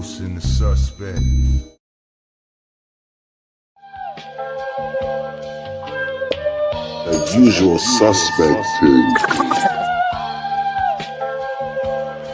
Introducing the suspect. The usual suspect.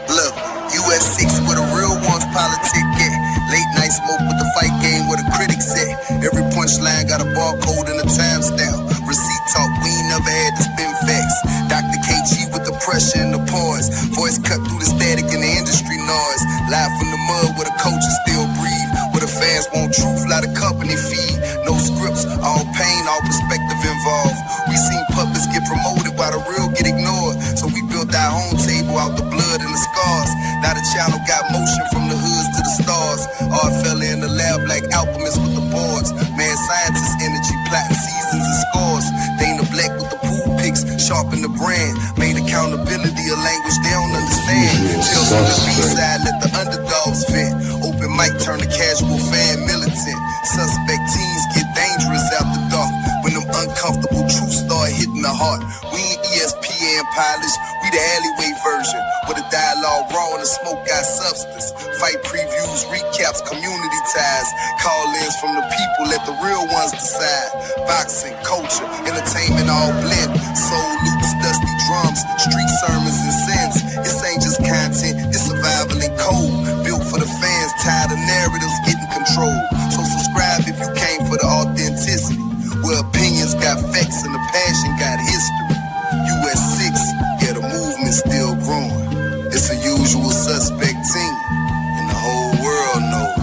Look, US6 where the real ones politic at. Late night smoke with the fight game where the critics at. Every punchline got a barcode and a timestamp. Receipt talk, we ain't never had to spin facts. Dr. KG with the pressure and the pause. Voice cut through the static and the industry noise. Live from the mud where the coaches still breathe. Where the fans want truth, lot of company feed. No scripts, all pain, all perspective involved. We seen puppets get promoted while the real get ignored. So we built our own table out the blood and the scars. Now the channel got motion from the hoods to the stars. Art fella in the lab like alchemists with the boards. Man, scientist energy, plotting seasons and scores. Dana Black with the pool picks, sharpen the brand. Made accountability a language they don't understand. Tales from the B-side, let the underdogs vent. Open mic turn a casual fan militant. Suspect teens get dangerous after dark. When them uncomfortable truths start hitting the heart. We ain't ESPN pilots, we the alleyway version. Where the dialogue raw and the smoke got substance. Fight previews, recaps, community ties. Call-ins from the people, let the real ones decide. Boxing, culture, entertainment all blend. Soul loops, dusty drums, street sermons and sins. This ain't just content, it's survival and code. Built for the fans, tired of narratives getting controlled. So subscribe if you came for the authenticity. Where opinions got facts and the passion got history. US6, yeah, the movement's still growing. It's a usual suspect team, and the whole world knows.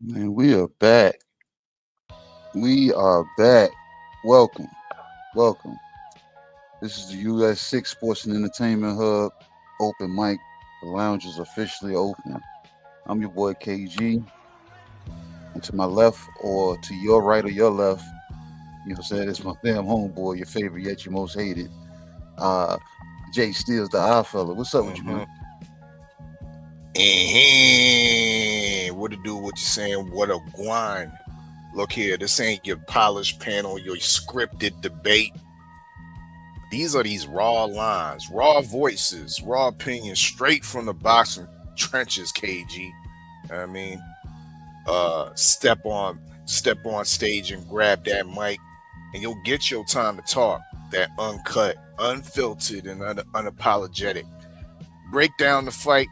Man, we are back. We are back. Welcome. Welcome. This is the US6 Sports and Entertainment Hub. Open mic. The lounge is officially open. I'm your boy KG. And to my left or to your right or your left, you know what I'm saying, it's my damn homeboy, your favorite yet your most hated. Jay Steele's the eye fella. What's up with you, man? What to do, what you saying, what a guan. Look here, this ain't your polished panel, your scripted debate. These are these raw lines, raw voices, raw opinions, straight from the boxing trenches, KG. I mean, step on stage and grab that mic, and you'll get your time to talk. That uncut, unfiltered, and unapologetic. Break down the fight,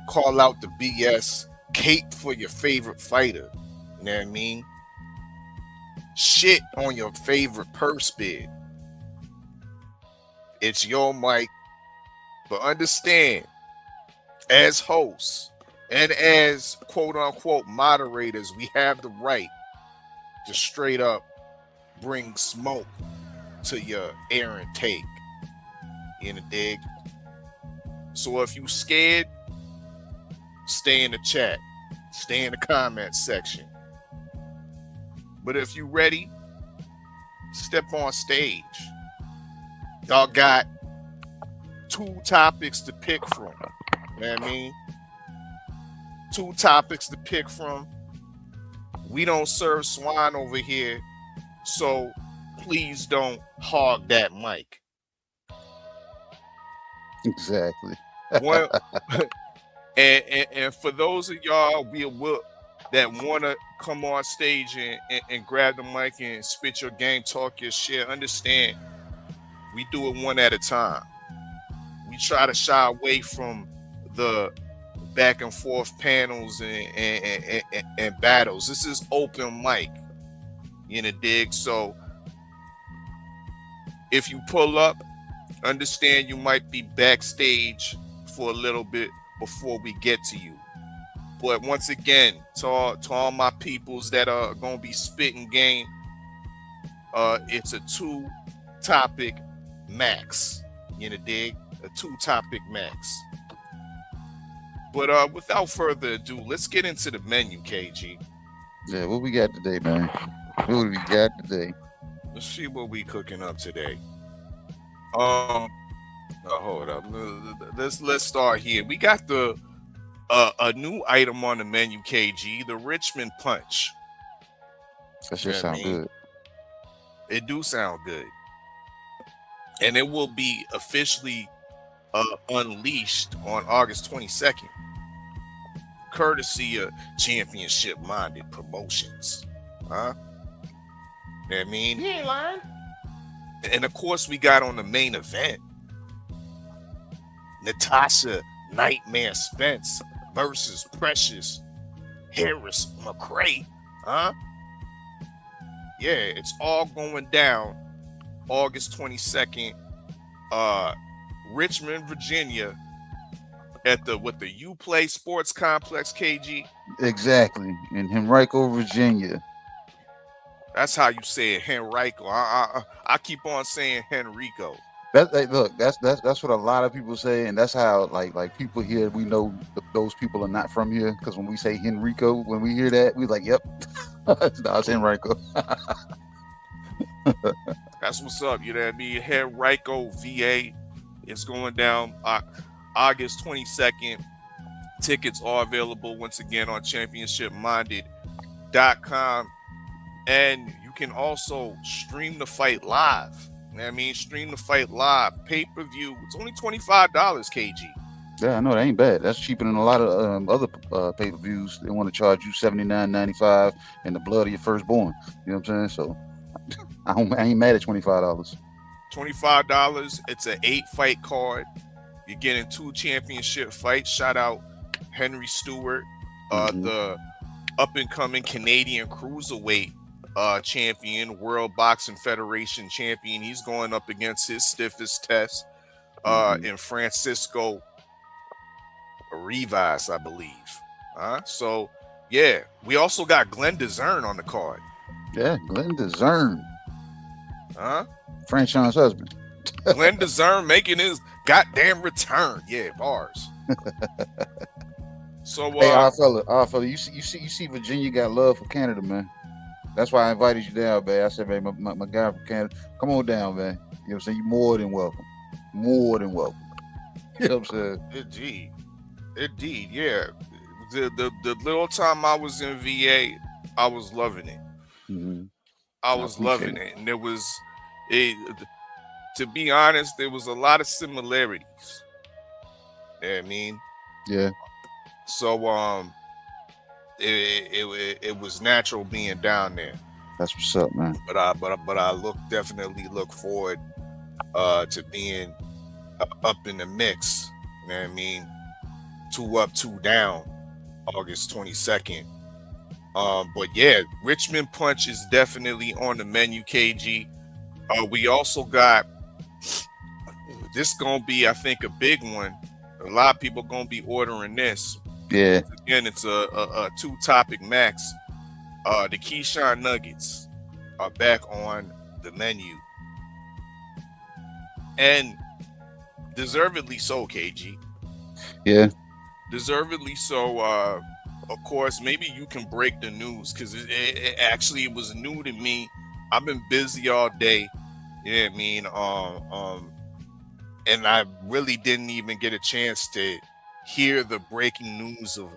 call out the BS, cape for your favorite fighter. You know what I mean? Shit on your favorite purse bid. It's your mic, but understand, as hosts and as quote-unquote moderators, we have the right to straight up bring smoke to your air intake. You know, dig? So if you scared, stay in the chat, stay in the comment section. But if you ready, step on stage. Y'all got 2 topics to pick from. You know what I mean? 2 topics to pick from. We don't serve swine over here, so please don't hog that mic. Exactly. One, and for those of y'all that want to come on stage and grab the mic and spit your game, talk your shit, understand, we do it one at a time. We try to shy away from the back and forth panels and battles. This is open mic, you know, dig? So if you pull up, understand you might be backstage for a little bit before we get to you. But once again, to all my peoples that are going to be spitting game, it's a 2-topic max. You know, dig? A 2-topic max. But without further ado, let's get into the menu, KG. Yeah, what we got today, man? What do we got today? Let's see what we cooking up today. Hold up. Let's start here. We got the a new item on the menu, KG, the Richmond Punch. That You shit know what I sound mean? good. It do sound good. And it will be officially unleashed on August 22nd, courtesy of Championship Minded Promotions. Huh? You know what I mean? You ain't lying. And of course, we got on the main event Natasha Nightmare Spence versus Precious Harris McCray. Huh? Yeah, it's all going down August 22nd, Richmond, Virginia, at the U Play Sports Complex, KG. Exactly. In Henrico, Virginia. That's how you say it, Henrico. I keep on saying Henrico. Look, that's what a lot of people say, and that's how like people here, we know those people are not from here, because when we say Henrico, when we hear that, we like, yep, no, it's Henrico. That's what's up. You know what I mean? Henrico, VA. It's going down August 22nd. Tickets are available once again on championshipminded.com. And you can also stream the fight live. You know what I mean? Stream the fight live. Pay-per-view. It's only $25, KG. Yeah, I know, that ain't bad. That's cheaper than a lot of other pay-per-views. They want to charge you $79.95 and the blood of your firstborn. You know what I'm saying? So I ain't mad at $25. $25. It's an 8-fight card. You're getting 2 championship fights. Shout out Henry Stewart, the up-and-coming Canadian cruiserweight champion, World Boxing Federation champion. He's going up against his stiffest test in Francisco Rivas, I believe. So, yeah. We also got Glenn DeZern on the card. Yeah, Glenn DeZern. Franchon's husband. Glenn DeZern making his goddamn return. Yeah, bars. So, hey, our fella, you see, Virginia got love for Canada, man. That's why I invited you down, man. I said, man, my guy from Canada, come on down, man. You know what I'm saying? You're more than welcome. More than welcome. You know what I'm saying? Indeed, yeah. The little time I was in VA, I was loving it. I was loving it, and there was to be honest, there was a lot of similarities. You know what I mean? Yeah. So it was natural being down there. That's what's up, man. But I definitely look forward to being up in the mix. You know what I mean? 2 up, 2 down, August 22nd. But yeah, Richmond Punch is definitely on the menu, KG. We also got this gonna be, I think, a big one. A lot of people gonna be ordering this. Yeah. Again, it's a 2-topic max. The Keyshawn Nuggets are back on the menu, and deservedly so, KG. Yeah. Deservedly so. Of course, maybe you can break the news, because it actually was new to me. I've been busy all day. You know what I mean? And I really didn't even get a chance to hear the breaking news of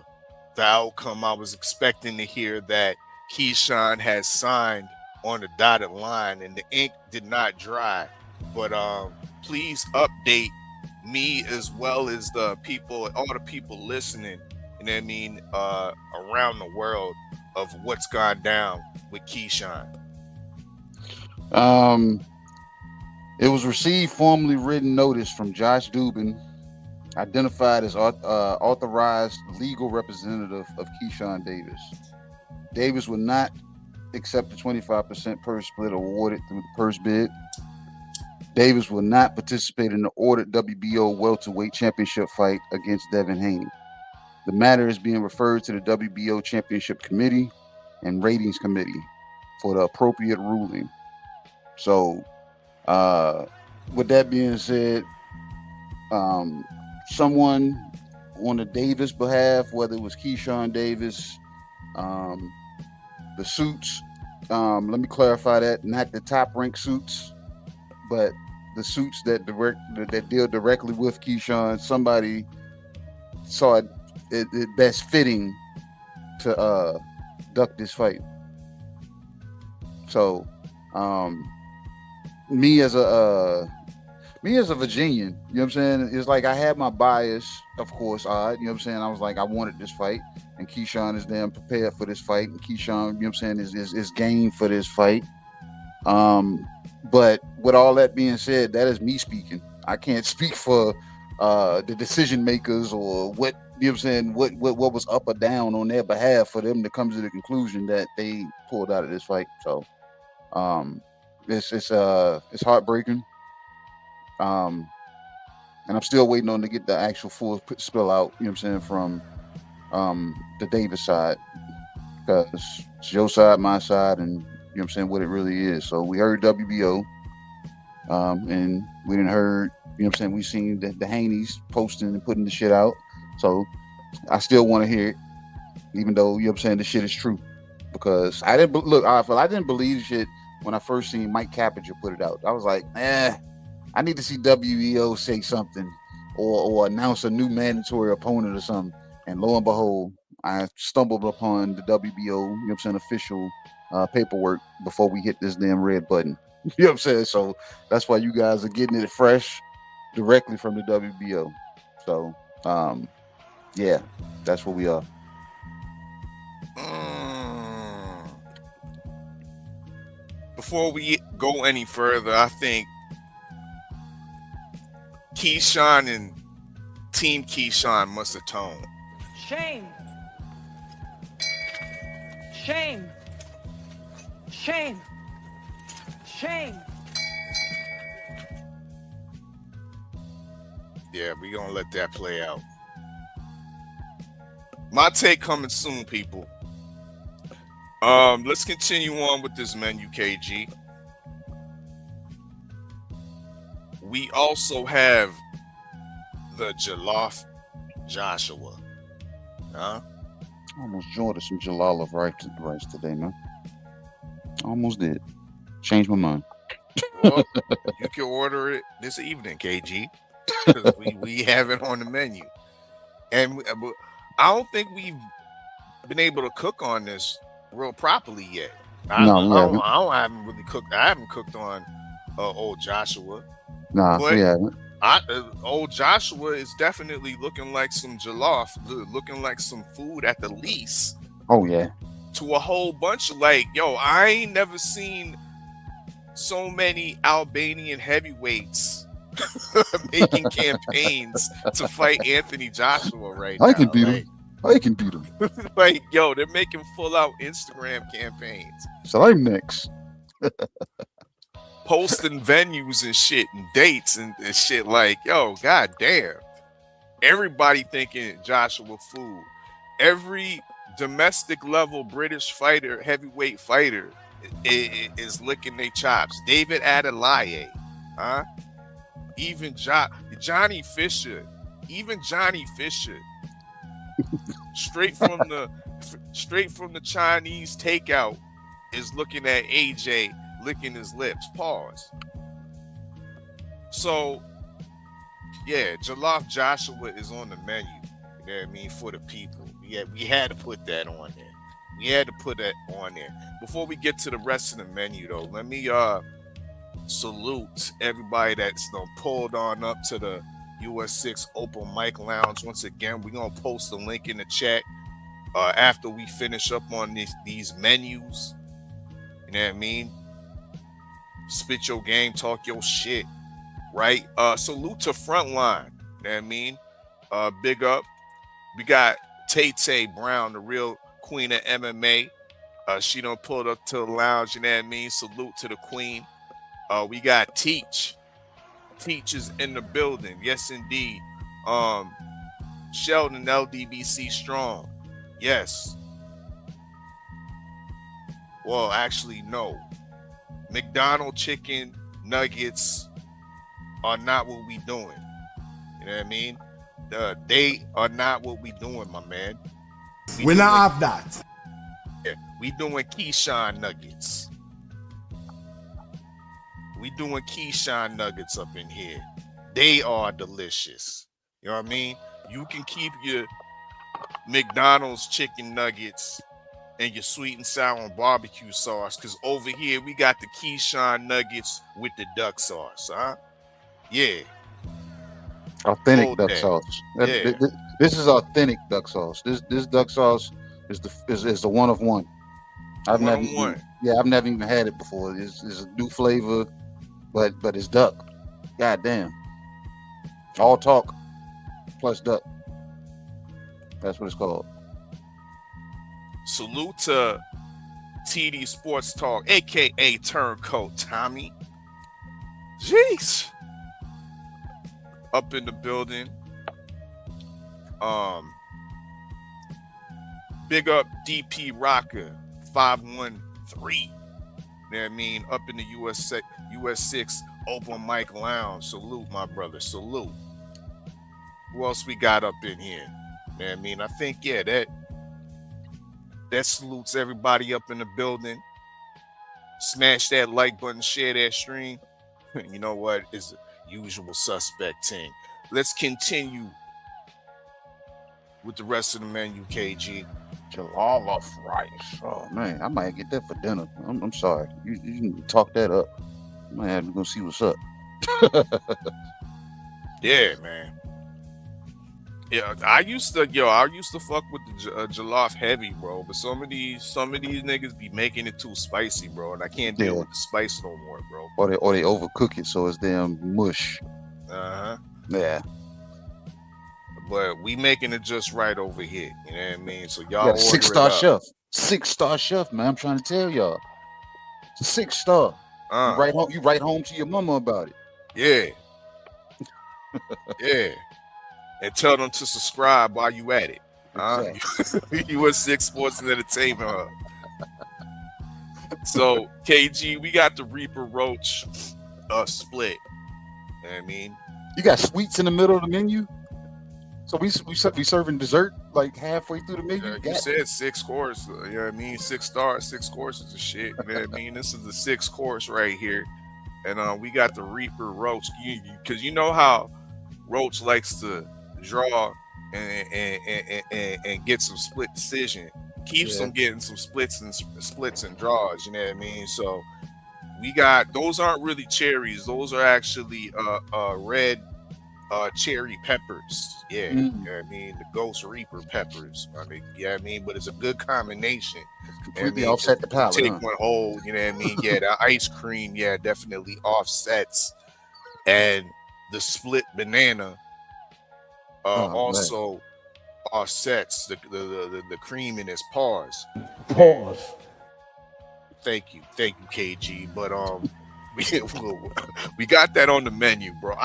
the outcome. I was expecting to hear that Keyshawn has signed on the dotted line and the ink did not dry. But please update me as well as the people, all the people listening, you know what I mean, around the world, of what's gone down with Keyshawn. It was received formally written notice from Josh Dubin, identified as authorized legal representative of Keyshawn Davis. Davis would not accept the 25% purse split awarded through the purse bid. Davis will not participate in the ordered WBO welterweight championship fight against Devin Haney. The matter is being referred to the WBO Championship Committee and Ratings Committee for the appropriate ruling. So, with that being said, someone on the Davis behalf, whether it was Keyshawn Davis, the suits, let me clarify that, not the top ranked suits, but the suits that deal directly with Keyshawn. Somebody saw it it best fitting to duck this fight. So, me as a Virginian, you know what I'm saying? It's like I had my bias, of course, you know what I'm saying? I was like, I wanted this fight, and Keyshawn is damn prepared for this fight, and Keyshawn, you know what I'm saying, is game for this fight. But with all that being said, that is me speaking. I can't speak for the decision makers or what, you know what I'm saying, what was up or down on their behalf for them to come to the conclusion that they pulled out of this fight. So it's heartbreaking. And I'm still waiting on to get the actual full spill out, you know what I'm saying, from the Davis side, because it's your side, my side, and you know what I'm saying, what it really is. So we heard WBO, and we didn't heard, you know what I'm saying, we seen the Haneys posting and putting the shit out. So I still want to hear it, even though, you know what I'm saying, the shit is true. Because I didn't I didn't believe shit when I first seen Mike Cappinger put it out. I was like, I need to see WBO say something or announce a new mandatory opponent or something. And lo and behold, I stumbled upon the WBO, you know what I'm saying, official paperwork before we hit this damn red button. You know what I'm saying? So that's why you guys are getting it fresh directly from the WBO. So, yeah, that's where we are. Before we go any further, I think Keyshawn and Team Keyshawn must atone. Shame. Shame. Shame. Shame. Yeah, we gonna let that play out. My take coming soon, people. Let's continue on with this menu, KG. We also have the Jollof Joshua. Huh? I almost joined some Jalala rice today, man. Almost did. Changed my mind. Well, you can order it this evening, KG. we have it on the menu. And I don't think we've been able to cook on this real properly yet. I haven't really cooked. I haven't cooked on old Joshua. Nah, but we haven't. Old Joshua is definitely looking like some jollof, looking like some food at the least. Oh yeah. To a whole bunch of I ain't never seen so many Albanian heavyweights making campaigns to fight Anthony Joshua right now. I can beat him. I can beat him. They're making full out Instagram campaigns. So I'm next. Posting venues and shit and dates and shit god damn. Everybody thinking Joshua food. Every domestic level British fighter, heavyweight fighter is licking their chops. David Adelaye, huh? Even Johnny Fisher. straight from the Chinese takeout is looking at AJ licking his lips. Pause. So yeah, Jollof Joshua is on the menu. You know what I mean, for the people. Yeah, we had to put that on there. Before we get to the rest of the menu though, let me salute everybody that's pulled on up to the US6 Open Mic Lounge. Once again, we're gonna post a link in the chat after we finish up on these menus. You know what I mean? Spit your game, talk your shit, right? Salute to Frontline. You know what I mean? Big up. We got Tay Brown, the real queen of MMA. She done pulled up to the lounge. You know what I mean? Salute to the queen. We got Teach. Teach is in the building. Yes, indeed. Sheldon LDBC Strong. Yes. Well, actually, no. McDonald's chicken nuggets are not what we doing. You know what I mean? They are not what we doing, my man. We're not off that. Yeah, we doing Keyshawn nuggets. We doing Keyshawn nuggets up in here. They are delicious. You know what I mean? You can keep your McDonald's chicken nuggets and your sweet and sour barbecue sauce. Because over here, we got the Keyshawn nuggets with the duck sauce, huh? Yeah. Authentic Hold duck that. sauce. Yeah. This is authentic duck sauce. This duck sauce is the one of one. I've never even had it before. It's a new flavor, but it's duck. God damn. All talk plus duck. That's what it's called. Salute to TD Sports Talk, aka Turncoat Tommy. Jeez. Up in the building. Big up DP Rocker 513. You know what I mean? Up in the US6 Open Mic Lounge. Salute, my brother. Salute. Who else we got up in here? You know what I mean? I think, yeah, that salutes everybody up in the building. Smash that like button, share that stream. You know what? It's the usual suspect team. Let's continue with the rest of the menu, KG. Jollof rice. Oh man, I might get that for dinner. I'm sorry. You can talk that up. I might have to go see what's up. Yeah, man. Yeah, I used to fuck with the jollof heavy, bro. But some of these niggas be making it too spicy, bro, and I can't deal with the spice no more, bro. Or they overcook it so it's damn mush. Yeah. But we making it just right over here. You know what I mean? So y'all order 6-star it up. chef. 6-star chef, man. I'm trying to tell y'all. It's a 6-star. You write home to your mama about it. Yeah. Yeah. And tell them to subscribe while you at it. Exactly. US6 Sports and Entertainment Hub. So, KG, we got the Reaper Roach split. You know what I mean? You got sweets in the middle of the menu? So we serving dessert like halfway through the menu? You said 6 course. You know what I mean? 6 stars, 6 courses of shit. You know what I mean? This is the 6th course right here. And we got the Reaper Roach. Because you know how Roach likes to draw and get some split decision. Keeps them getting some splits and draws. You know what I mean? So we got, those aren't really cherries. Those are actually red cherry peppers. Yeah, you know what I mean? The Ghost Reaper peppers. I mean, yeah, I mean, but it's a good combination. Completely offset the palate. Take one whole, you know what I mean? Yeah, the ice cream, yeah, definitely offsets. And the split banana also offsets the cream in its pause. Thank you, KG. But we got that on the menu, bro.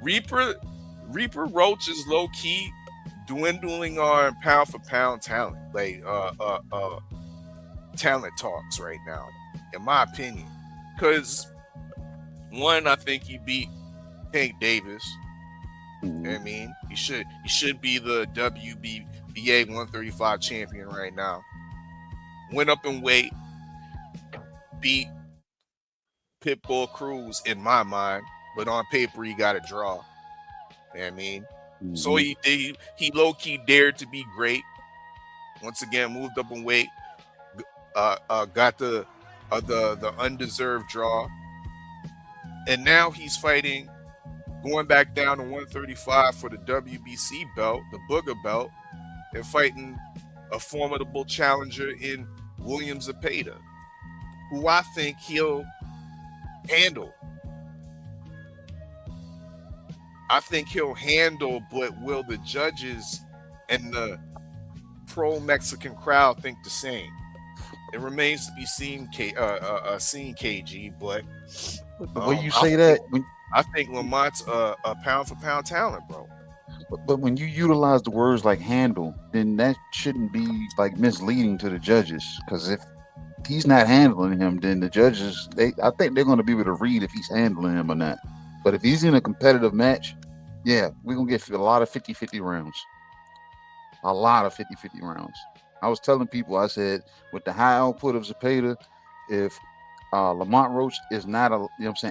Reaper Roach is low key dwindling on pound for pound talent, like talent talks right now, in my opinion. Because one, I think he beat Tank Davis. You know what I mean? He should be the WBA 135 champion right now. Went up in weight, beat Pitbull Cruz in my mind, but on paper he got a draw. You know what I mean? So he low-key dared to be great. Once again, moved up in weight, got the undeserved draw, and now he's fighting, going back down to 135 for the WBC belt, the Booger belt, and fighting a formidable challenger in William Zepeda, who I think he'll handle. But will the judges and the pro-Mexican crowd think the same? It remains to be seen, KG, but the way you say that, I think Lamont's a pound-for-pound talent, bro. But when you utilize the words like handle, then that shouldn't be like misleading to the judges. Because if he's not handling him, then the judges, I think they're going to be able to read if he's handling him or not. But if he's in a competitive match, yeah, we're going to get a lot of 50-50 rounds. A lot of 50-50 rounds. I was telling people, I said, with the high output of Zepeda, if Lamont Roach is not,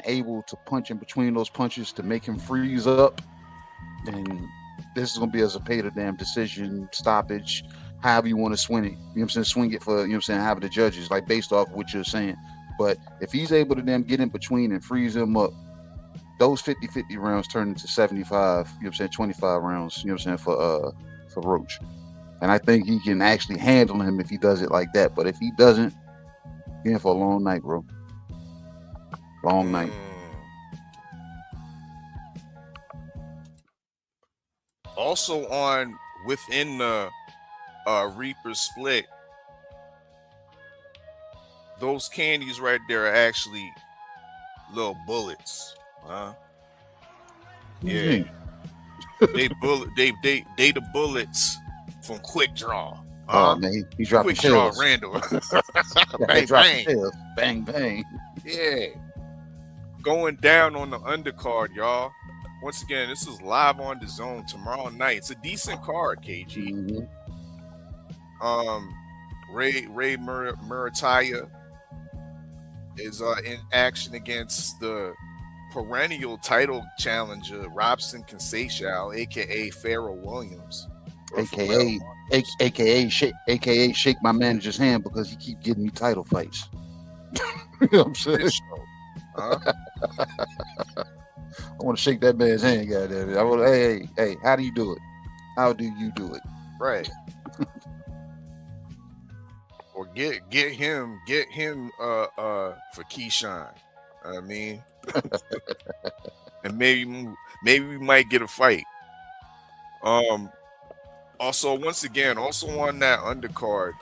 able to punch in between those punches to make him freeze up, then this is gonna be as a pay the damn decision, stoppage, however you want to swing it. You know what I'm saying? Swing it for, you know what I'm saying, have the judges, like based off what you're saying. But if he's able to then get in between and freeze him up, those 50-50 rounds turn into 75, you know what I'm saying, 25 rounds, you know what I'm saying, for Roach. And I think he can actually handle him if he does it like that. But if he doesn't, he's in for a long night, bro. Long night. Also within the Reaper split, those candies right there are actually little bullets. Yeah. They the bullets from Quick Draw. Oh man, he dropping Quick Draw tails. Randall. Bang, bang. tails. Bang bang. Yeah. Going down on the undercard, y'all. Once again, this is live on the Zone tomorrow night. It's a decent card, KG. Ray Murataya is in action against the perennial title challenger Robson Conceição, aka Pharaoh Williams, aka shake my manager's hand because he keep getting me title fights. You know what I'm saying? I want to shake that man's hand, goddamn it. I want, hey, how do you do it? How do you do it? Right. Or get him for Keyshawn. I mean, and maybe we might get a fight. Also, once again, also on that undercard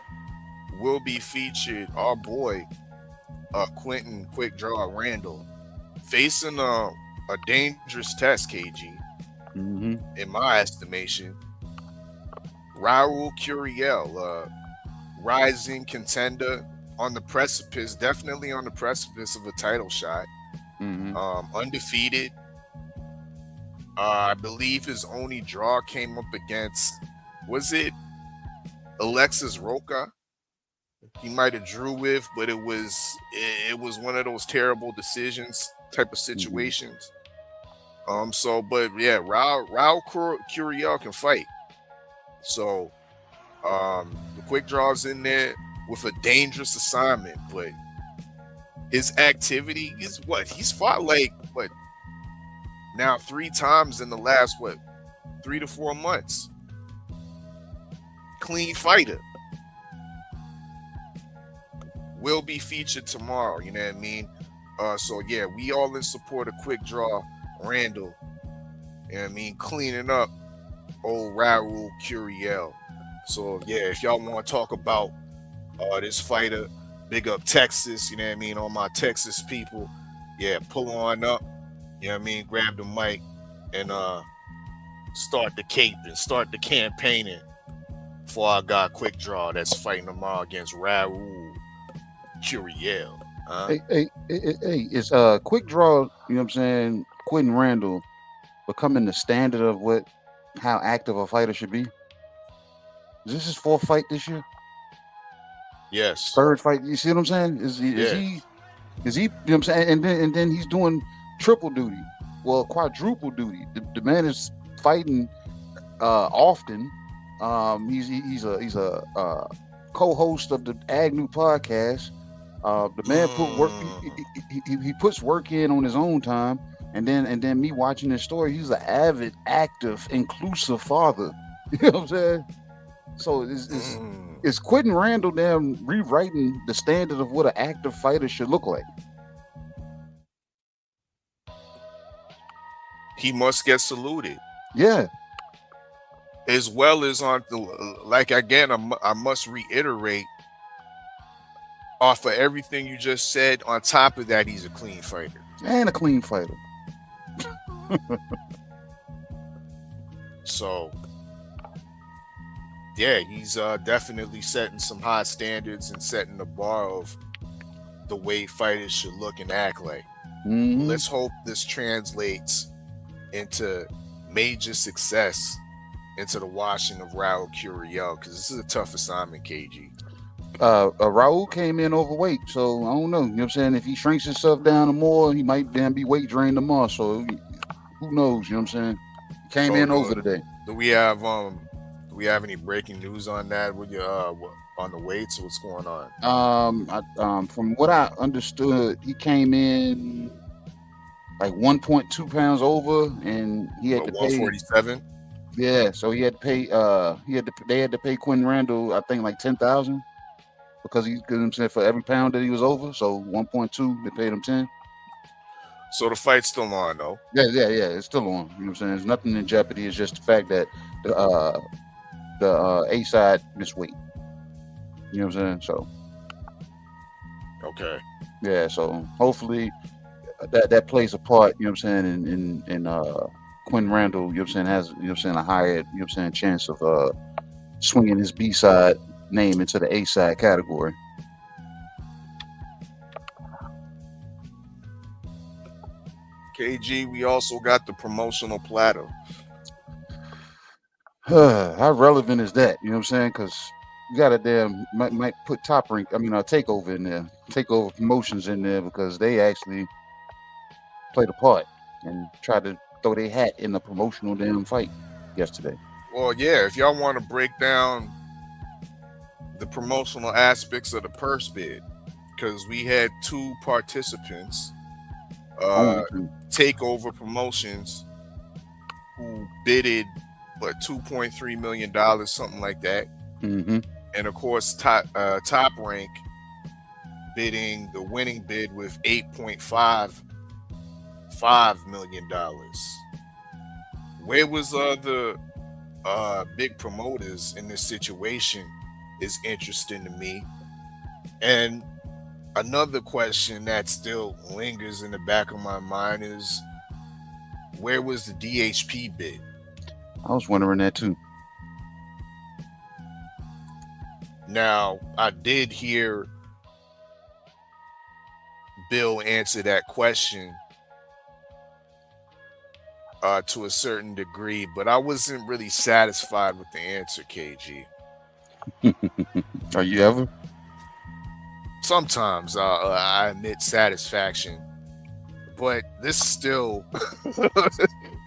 will be featured our boy Quentin Quick Draw Randall facing a dangerous test, KG. In my estimation, Raul Curiel, rising contender, on the precipice, definitely on the precipice of a title shot. Undefeated. I believe his only draw came up against, was it Alexis Roca? He might have drew with, but it was one of those terrible decisions type of situations. But yeah, Raul Curiel can fight. So the Quick Draw's in there with a dangerous assignment, but his activity is what? He's fought now 3 times in the last 3 to 4 months. Clean fighter. Will be featured tomorrow, you know what I mean? So yeah, we all in support of Quick Draw Randall. You know what I mean? Cleaning up old Raul Curiel. So yeah, if y'all want to talk about this fighter, big up Texas, you know what I mean? All my Texas people, yeah, pull on up, you know what I mean? Grab the mic and start the caping, start the campaigning for our guy Quick Draw that's fighting tomorrow against Raul Curiel. Hey, is Quick Draw, you know what I'm saying, Quentin Randall becoming the standard of how active a fighter should be? Is this his 4th fight this year? Yes. 3rd fight. You see what I'm saying? Is he you know what I'm saying? And then he's doing triple duty. Well, quadruple duty. The man is fighting often. He's a co-host of the Agnew podcast. The man put work. He puts work in on his own time, and then me watching this story, he's an avid, active, inclusive father. You know what I'm saying? So is Quentin Randall damn rewriting the standard of what an active fighter should look like? He must get saluted. Yeah. As well as on the I must reiterate, off of everything you just said, on top of that, he's a clean fighter. And a clean fighter. So, yeah, he's definitely setting some high standards and setting the bar of the way fighters should look and act like. Let's hope this translates into major success into the washing of Raul Curiel, because this is a tough assignment, KG. Raul came in overweight, so I don't know. You know what I'm saying? If he shrinks himself down more, he might then be weight drained tomorrow. So who knows? You know what I'm saying? He came in over today. Do we have any breaking news on that? With you on the weights? What's going on? From what I understood, he came in like 1.2 pounds over, and he had to pay 147. Yeah, so he had to pay. They had to pay Quentin Randall, I think, like 10,000 because I'm saying for every pound that he was over. So 1.2, they paid him 10. So the fight's still on, though. Yeah, it's still on. You know what I'm saying? There's nothing in jeopardy. It's just the fact that the A side missed weight. You know what I'm saying? So okay. Yeah, so hopefully that plays a part. You know what I'm saying? In Quentin Randall, you know what I'm saying, has, you know what I'm saying, a higher, you know what I'm saying, chance of swinging his B side name into the A side category. KG, we also got the promotional platter. How relevant is that? You know what I'm saying? Because you got to might put Takeover in there, Takeover Promotions in there, because they actually played a part and tried to throw their hat in the promotional damn fight yesterday. Well, yeah, if y'all want to break down the promotional aspects of the purse bid, because we had 2 participants, Takeover Promotions, who bidded $2.3 million, something like that. Mm-hmm. And of course, Top Rank bidding the winning bid with $8.5 million. Where was the big promoters in this situation is interesting to me. And another question that still lingers in the back of my mind is, where was the DHP bid? I was wondering that too. Now, I did hear Bill answer that question to a certain degree, but I wasn't really satisfied with the answer, KG. Are you ever? Sometimes I admit satisfaction, but this still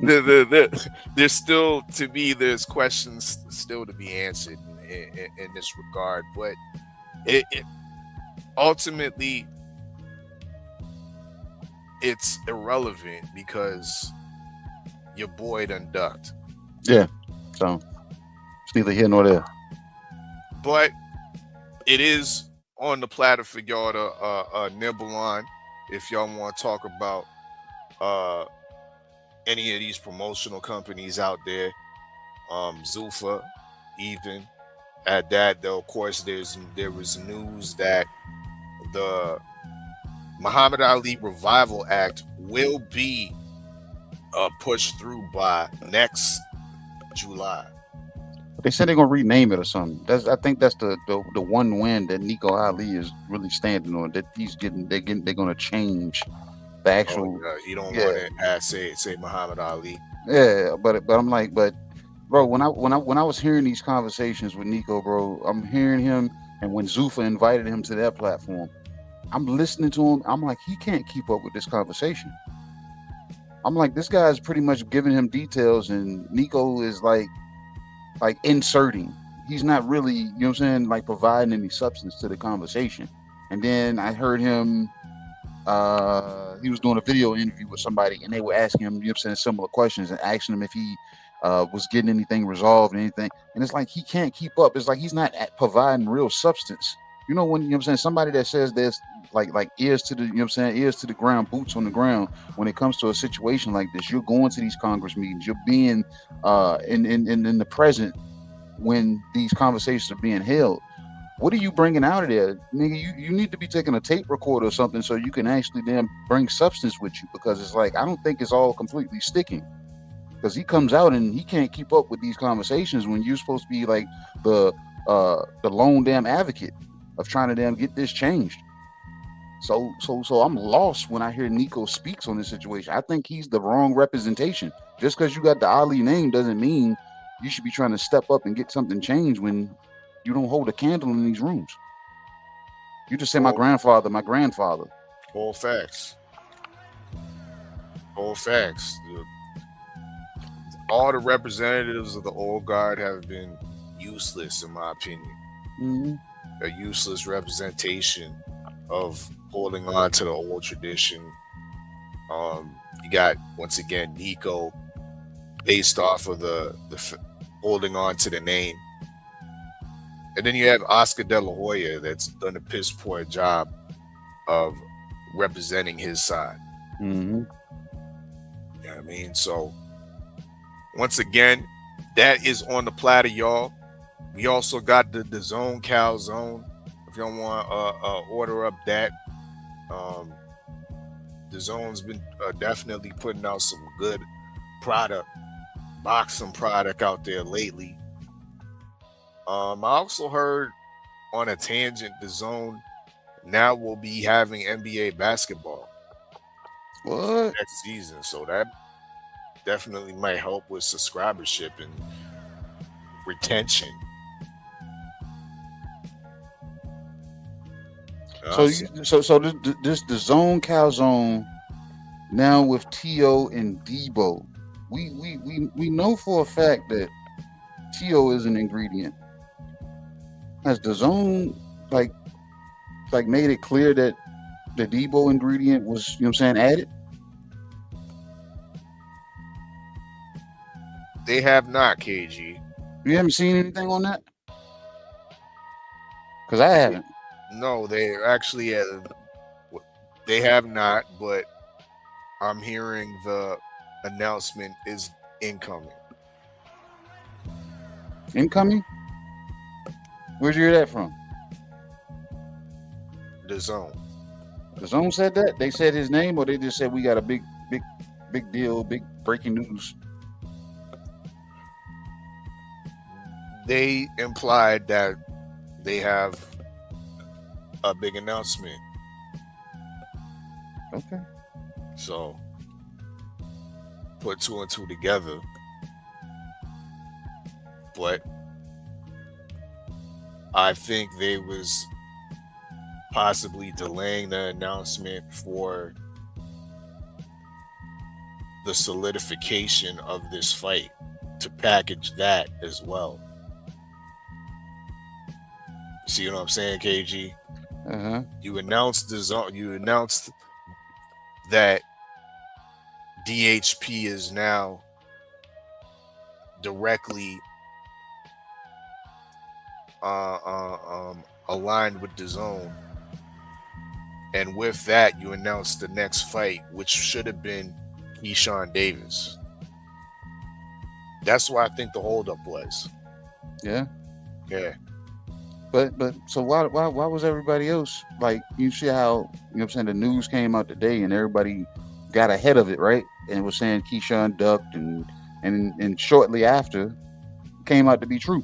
there's still, to me, there's questions still to be answered in this regard. But it ultimately, it's irrelevant because your boy done ducked. Yeah, so it's neither here nor there. But it is on the platter for y'all to nibble on if y'all want to talk about any of these promotional companies out there. Zuffa, even at that, though. Of course, there was news that the Muhammad Ali Revival Act will be pushed through by next July. They said they're gonna rename it or something. I think that's the one win that Nico Ali is really standing on. That they're gonna change the actual. You don't want to say Muhammad Ali. Yeah, but I'm like, but bro, when I was hearing these conversations with Nico, bro, I'm hearing him, and when Zuffa invited him to that platform, I'm listening to him. I'm like, he can't keep up with this conversation. I'm like, this guy's pretty much giving him details, and Nico is like inserting. He's not really, you know what I'm saying, like providing any substance to the conversation. And then I heard him, he was doing a video interview with somebody, and they were asking him, you know what I'm saying, similar questions and asking him if he was getting anything resolved, anything. And it's like he can't keep up. It's like he's not providing real substance. You know, when, you know what I'm saying, somebody that says there's like ears to the, you know what I'm saying, ears to the ground, boots on the ground, when it comes to a situation like this, you're going to these Congress meetings, you're being in the present when these conversations are being held. What are you bringing out of there, nigga? You need to be taking a tape recorder or something so you can actually then bring substance with you, because it's like, I don't think it's all completely sticking, because he comes out and he can't keep up with these conversations when you're supposed to be like the lone damn advocate of trying to damn get this changed. So I'm lost when I hear Nico speaks on this situation. I think he's the wrong representation. Just because you got the Ali name doesn't mean you should be trying to step up and get something changed when you don't hold a candle in these rooms. You just say my grandfather. All facts. all the representatives of the old guard have been useless, in my opinion. Mm-hmm. A useless representation of holding on to the old tradition. You got, once again, Nico, based off of the holding on to the name. And then you have Oscar De La Hoya, that's done a piss poor job of representing his side. Mm-hmm. You know what I mean? So, once again, that is on the platter, y'all. We also got the Zone Cow Zone. If y'all want to order up that, the Zone's been definitely putting out some good product, boxing product out there lately. I also heard on a tangent, the Zone now will be having NBA basketball What? next season, so that definitely might help with subscribership and retention. So this the Zone Cow Zone now with T.O. and Debo. We know for a fact that T.O. is an ingredient. Has the Zone like made it clear that the Debo ingredient was, you know what I'm saying, added? They have not, KG. You haven't seen anything on that? Because I haven't. No, they actually they have not, but I'm hearing the announcement is incoming. Incoming? Where'd you hear that from? The Zone. The Zone said that? They said his name, or they just said we got a big deal, big breaking news? They implied that they have a big announcement. Okay. So put two and two together. But I think they was possibly delaying the announcement for the solidification of this fight, to package that as well. See what I'm saying, KG? Uh-huh. You announced the Zone. You announced that DHP is now directly aligned with the Zone, and with that, you announced the next fight, which should have been Keyshawn Davis. That's why I think the holdup was. Yeah. Yeah. But so why was everybody else, like, you see how, you know what I'm saying, the news came out today and everybody got ahead of it, right? And it was saying Keyshawn ducked, and shortly after came out to be true.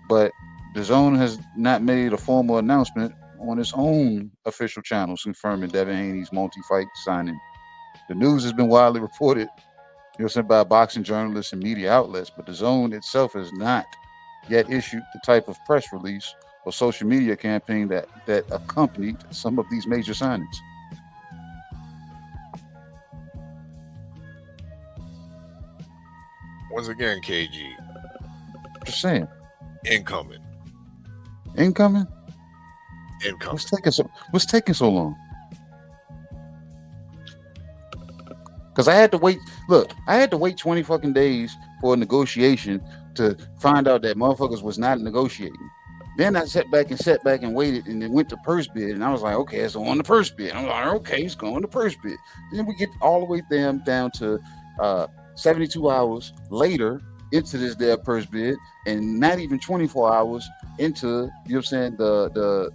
But the Zone has not made a formal announcement on its own official channels confirming Devin Haney's multi-fight signing. The news has been widely reported, you know, sent by boxing journalists and media outlets, but the Zone itself has not yet issued the type of press release or social media campaign that accompanied some of these major signings. Once again, KG. Just saying. Incoming. Incoming? Incoming. What's taking so long? Because I had to wait. Look, I had to wait 20 fucking days for a negotiation to find out that motherfuckers was not negotiating. Then I sat back and waited, and then went to purse bid, and I was like, okay, it's on the purse bid. I'm like, okay, it's going to purse bid. Then we get all the way down to 72 hours later into this damn purse bid, and not even 24 hours into, you know what I'm saying, the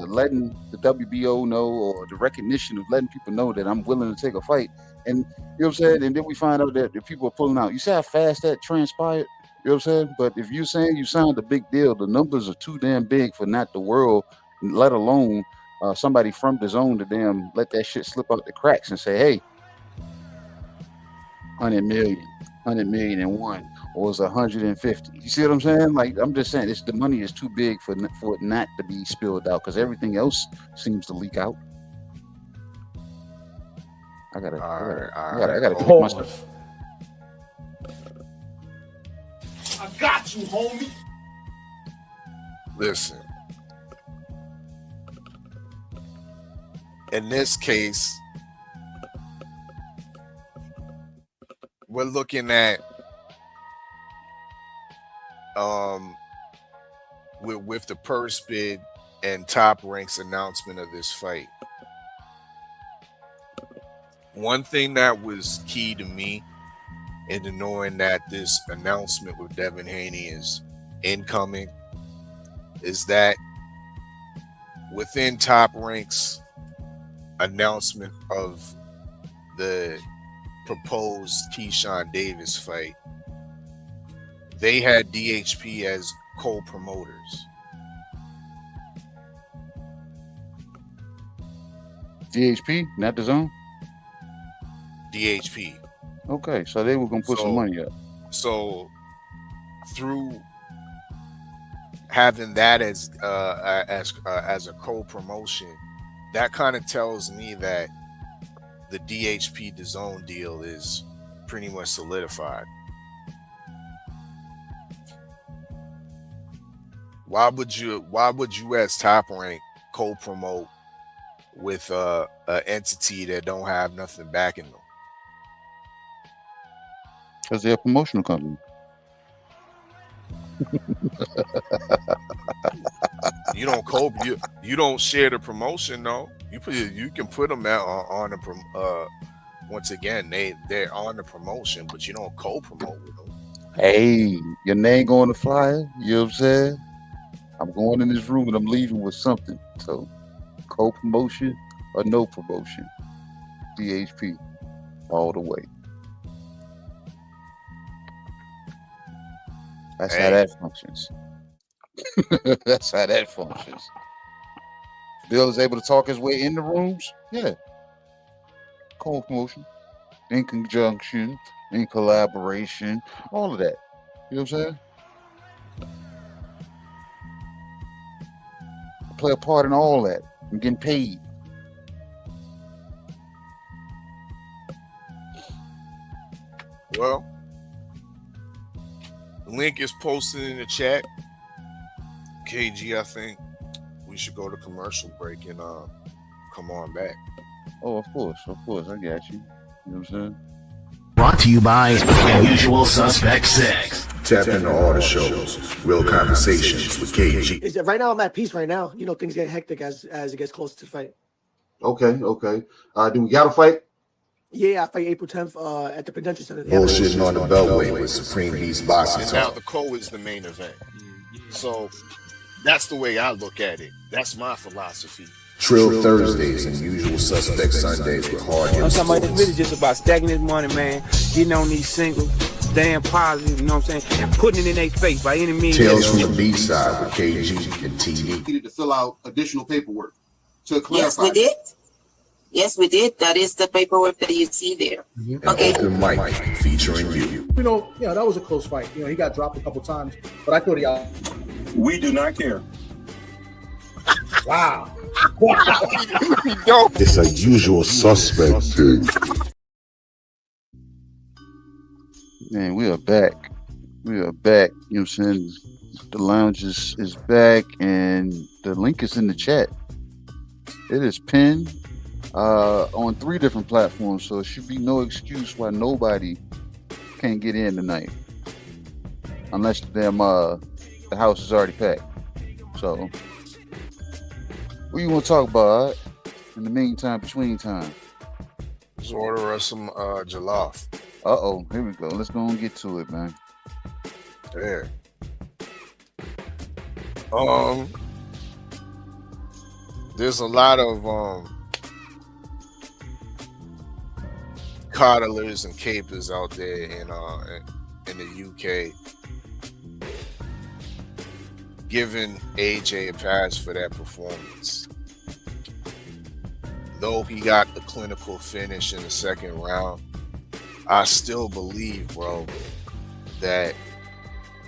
letting the WBO know, or the recognition of letting people know that I'm willing to take a fight. And you know what I'm saying? And then we find out that the people are pulling out. You see how fast that transpired? You know what I'm saying? But if you're saying you signed a big deal, the numbers are too damn big for not the world, let alone somebody from the Zone, to damn let that shit slip out the cracks and say, hey, 100 million and one, or it's 150. You see what I'm saying? Like, I'm just saying, the money is too big for it not to be spilled out, because everything else seems to leak out. I gotta pick myself. got you, homie. Listen. In this case, we're looking at with the purse bid and Top Rank's announcement of this fight. One thing that was key to me into knowing that this announcement with Devin Haney is incoming is that within Top Rank's announcement of the proposed Keyshawn Davis fight, they had DHP as co-promoters. DHP, not the Zone? DHP. Okay, so they were gonna put some money up. So through having that as a co-promotion, that kind of tells me that the DHP DAZN deal is pretty much solidified. Why would you as Top Rank co-promote with an entity that don't have nothing backing them? Because they're a promotional company. You don't you don't share the promotion, though. You can put them out on the once again they're on the promotion, but you don't co-promote with them. Hey, your name going to flyer? You know what I'm saying? I'm going in this room and I'm leaving with something. So, co-promotion or no promotion, DHP all the way. That's how that functions. That's how that functions. Bill is able to talk his way in the rooms. Yeah. Co-promotion, in conjunction, in collaboration, all of that. You know what I'm saying? Play a part in all that. I'm getting paid. Well, the link is posted in the chat. KG, I think we should go to commercial break and come on back. Oh, of course, I got you. You know what I'm saying? Brought to you by Unusual Suspect 6. Tap into all the shows. Real conversations with KG. Right now, I'm at peace right now. You know, things get hectic as it gets closer to the fight. Okay. Do we got a fight? Yeah, I fight April 10th at the Prudential Center. Bullshitting on the Beltway with Supreme Beast Boxing And now Talk. the co is the main event. So that's the way I look at it. That's my philosophy. Trill Thursdays and Usual Suspect Sundays with hard I'm hitting talking about it's stories. really just about stacking this money, man. Getting on these singles, staying positive, you know what I'm saying, and putting it in their face by any means. Tales from the B-side with KG and TD. Needed to fill out additional paperwork to clarify. Yes, we did. Yes, we did. That is the paperwork that you see there. Okay. Open mic featuring you. You know, that was a close fight. You know, he got dropped a couple times, but I thought he We do not care. Wow. It's a Usual Suspect thing. Man, we are back. You know what I'm saying? The lounge is back and the link is in the chat. It is pinned on 3 different platforms, so it should be no excuse why nobody can't get in tonight. Unless the house is already packed. So what you want to talk about in the meantime, between time? Just order us some jollof. Uh-oh, here we go. Let's go and get to it, man. There. There's a lot of coddlers and capers out there in the UK giving AJ a pass for that performance. Though he got the clinical finish in the second round, I still believe, bro, that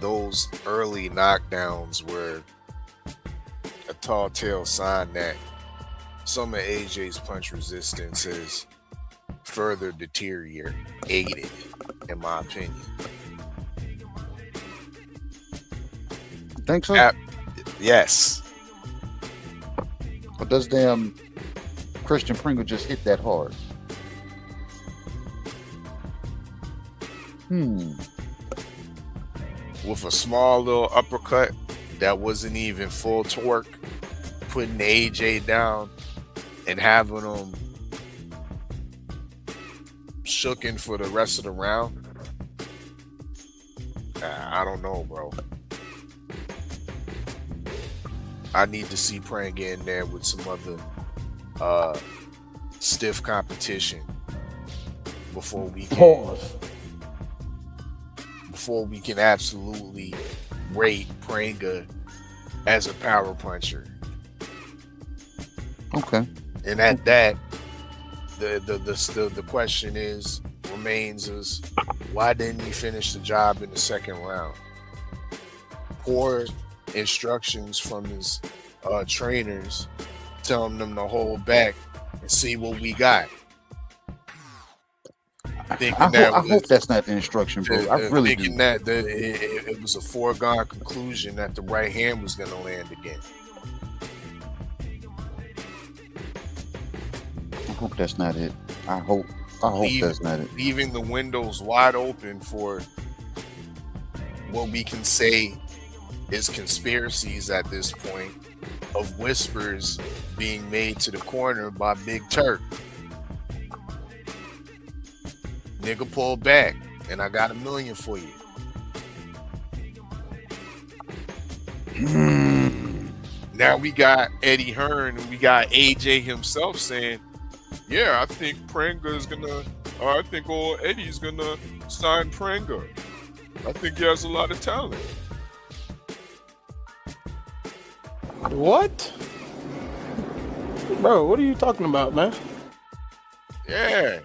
those early knockdowns were a tall tale sign that some of AJ's punch resistance has further deteriorated, in my opinion. think so? Yes. Or does damn Christian Pringle just hit that hard? With a small little uppercut that wasn't even full torque, putting AJ down and having him shooken for the rest of the round. I don't know, bro. I need to see Prang in there with some other stiff competition before we can absolutely rate Pranga as a power puncher. Okay. And at that, the question remains is why didn't he finish the job in the second round? Poor instructions from his trainers telling them to hold back and see what we got. I hope that's not the instruction, bro. I really thinking do. that it was a foregone conclusion that the right hand was going to land again. I hope that's not it. I hope that's not it. Leaving the windows wide open for what we can say is conspiracies at this point of whispers being made to the corner by Big Turk. Nigga, pull back, and I got $1 million for you. Now we got Eddie Hearn and we got AJ himself saying, yeah, I think Pranga's gonna, or I think old Eddie's gonna sign Pranga. I think he has a lot of talent. What? Bro, what are you talking about, man? Yeah.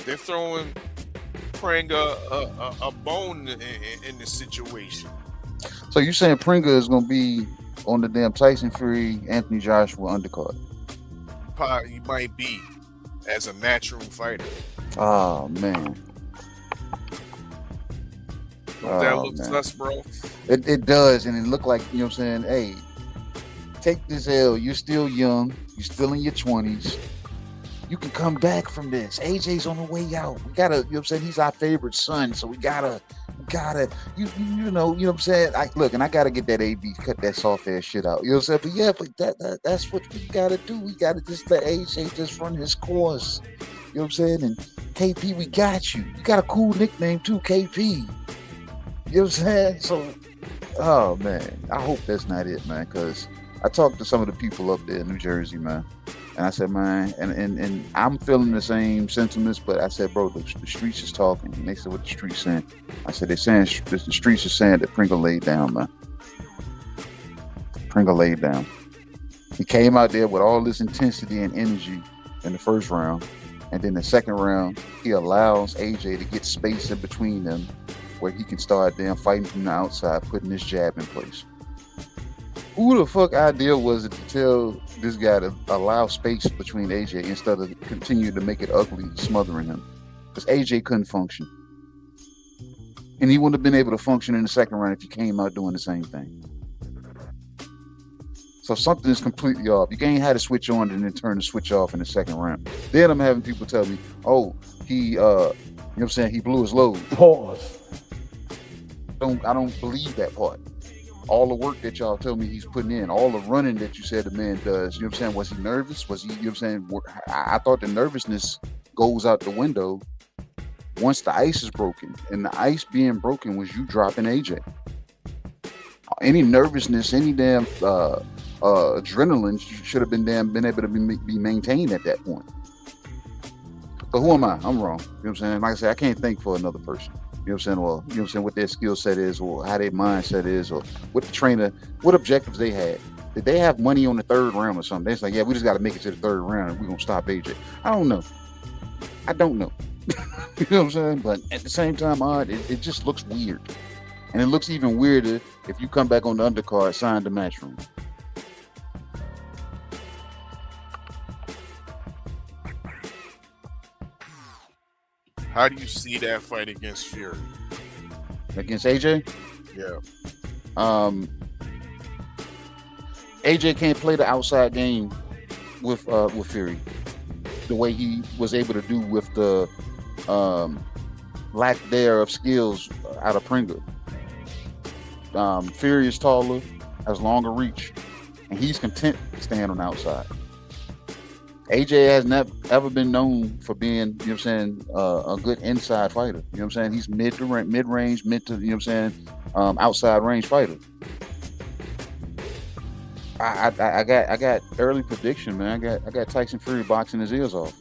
They're throwing Pranga a bone in the situation. So you saying Pringa is gonna be on the damn Tyson Fury, Anthony Joshua undercard? He might be as a matchroom fighter. Oh man. That looks us, bro. It does, and it looked like, you know what I'm saying, hey, take this L. You're still young. You're still in your 20s. You can come back from this. AJ's on the way out. We gotta, you know what I'm saying? He's our favorite son, so we gotta, you know what I'm saying? Look, and I gotta get that AB, cut that soft ass shit out. You know what I'm saying? But yeah, but that's what we gotta do. We gotta just let AJ just run his course. You know what I'm saying? And KP, we got you. You got a cool nickname too, KP. You know what I'm saying? So, oh man, I hope that's not it, man, because I talked to some of the people up there in New Jersey, man. And I said, man, and I'm feeling the same sentiments, but I said, bro, the streets is talking. And they said, what the streets saying? I said, they're saying, the streets are saying that Pringle laid down, man. Pringle laid down. He came out there with all this intensity and energy in the first round. And then the second round, he allows AJ to get space in between them where he can start damn fighting from the outside, putting his jab in place. Who the fuck idea was it to tell this guy to allow space between AJ instead of continue to make it ugly, smothering him? Because AJ couldn't function. And he wouldn't have been able to function in the second round if he came out doing the same thing. So something is completely off. You can't have to switch on and then turn the switch off in the second round. Then I'm having people tell me, oh, he, you know what I'm saying, he blew his load. Pause. I don't believe that part. All the work that y'all tell me he's putting in, all the running that you said the man does, you know what I'm saying? Was he nervous? Was he, you know what I'm saying? I thought the nervousness goes out the window once the ice is broken. And the ice being broken was you dropping AJ. Any nervousness, any damn adrenaline should have been able to be maintained at that point. So who am I? I'm wrong. You know what I'm saying? Like I said, I can't think for another person. You know what I'm saying? Well, you know what I'm saying, what their skill set is, or how their mindset is, or what the trainer, what objectives they had. Did they have money on the third round or something? They're like, yeah, we just got to make it to the third round and we're going to stop AJ. I don't know. You know what I'm saying? But at the same time, it just looks weird. And it looks even weirder if you come back on the undercard, sign the matchroom. How do you see that fight against Fury? Against AJ? Yeah. AJ can't play the outside game with Fury the way he was able to do with the lack there of skills out of Pringle. Fury is taller, has longer reach, and he's content staying on the outside. AJ has never ever been known for being, you know what I'm saying, a good inside fighter. You know what I'm saying? He's mid range, mid to, you know what I'm saying, outside range fighter. I got early prediction, man. I got Tyson Fury boxing his ears off.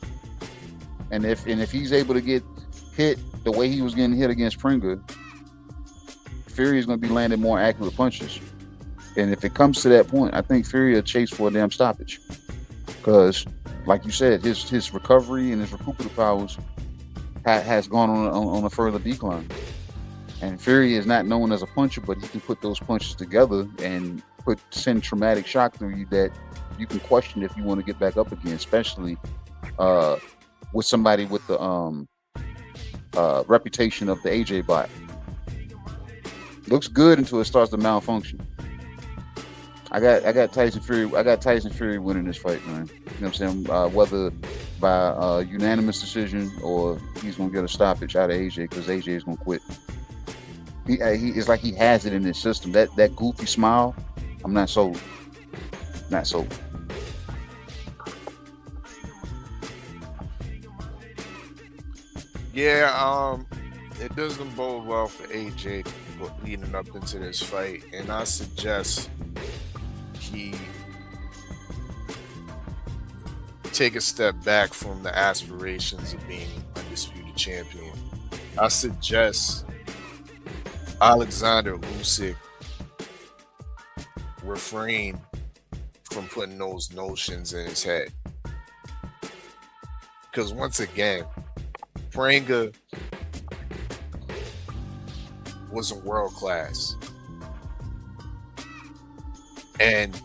And if he's able to get hit the way he was getting hit against Pringle, Fury is going to be landing more accurate punches. And if it comes to that point, I think Fury will chase for a damn stoppage. Because, like you said, his recovery and his recuperative powers has gone on a further decline. And Fury is not known as a puncher, but he can put those punches together and send traumatic shock through you that you can question if you want to get back up again, especially with somebody with the reputation of the AJ bot. Looks good until it starts to malfunction. I got Tyson Fury winning this fight, man. You know what I'm saying? Whether by unanimous decision or he's gonna get a stoppage out of AJ because AJ is gonna quit. He it's like he has it in his system. That goofy smile, I'm not sold. Not sold. Yeah, it doesn't bode well for AJ leading up into this fight, and I suggest he take a step back from the aspirations of being undisputed champion. I suggest Alexander Usyk refrain from putting those notions in his head, because once again, Pringle wasn't world class, and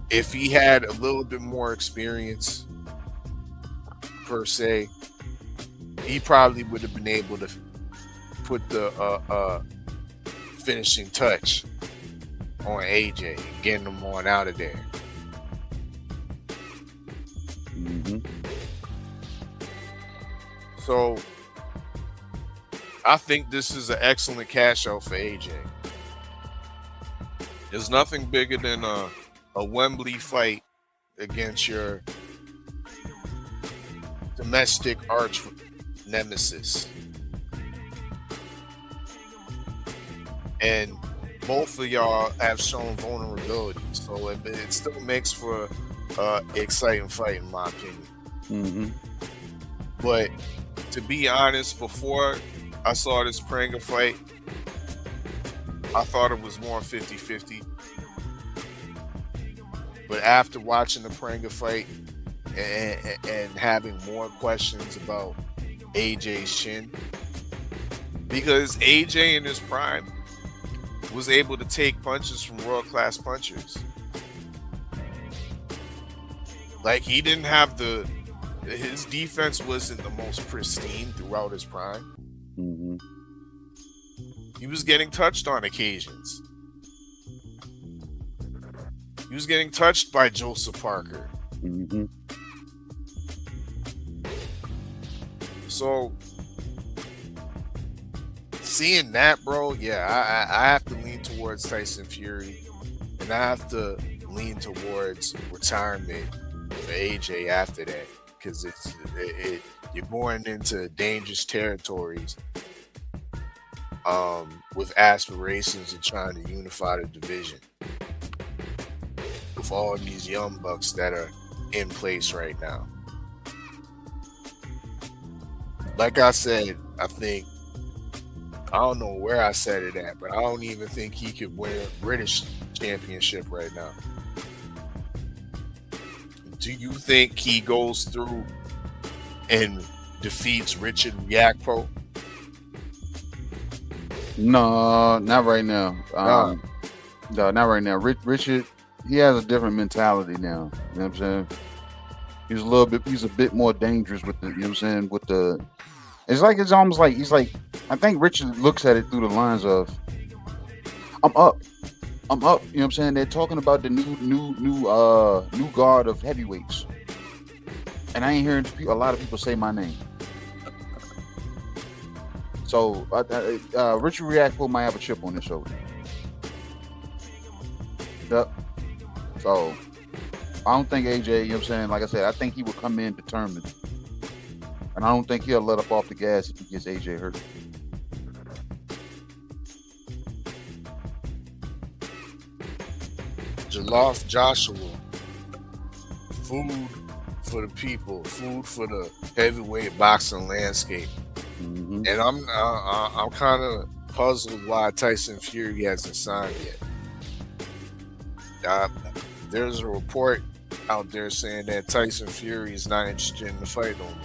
if he had a little bit more experience per se, he probably would have been able to put the finishing touch on AJ, getting him on out of there. Mm-hmm. So I think this is an excellent cash out for AJ. There's nothing bigger than a Wembley fight against your domestic arch nemesis. And both of y'all have shown vulnerability, so it still makes for an exciting fight, in my opinion. Mm-hmm. But to be honest, before I saw this Pringle fight, I thought it was more 50-50. But after watching the Pringle fight and having more questions about AJ's chin, because AJ in his prime was able to take punches from world-class punchers. Like, he didn't have his defense wasn't the most pristine throughout his prime. Mm-hmm. He was getting touched on occasions. He was getting touched by Joseph Parker. Mm-hmm. So, seeing that, bro, yeah, I have to lean towards Tyson Fury, and I have to lean towards retirement for AJ after that, because you're going into dangerous territories with aspirations of trying to unify the division with all these young bucks that are in place right now. Like I said, I don't know where I said it at, but I don't even think he could win a British championship right now. Do you think he goes through and defeats Richard Riakpo? No, not right now. No, not right now. Richard, he has a different mentality now. You know what I'm saying? He's a bit more dangerous with the, you know what I'm saying? It's almost like, I think Richard looks at it through the lines of, I'm up. I'm up. You know what I'm saying? They're talking about the new guard of heavyweights, and I ain't hearing a lot of people say my name. So Richard Reactful might have a chip on his shoulder. Yep. So I don't think AJ, you know what I'm saying? Like I said, I think he will come in determined. And I don't think he'll let up off the gas if he gets AJ hurt. Jalof Joshua, food for the people, food for the heavyweight boxing landscape. Mm-hmm. And I'm kind of puzzled why Tyson Fury hasn't signed yet. There's a report out there saying that Tyson Fury is not interested in the fight no more.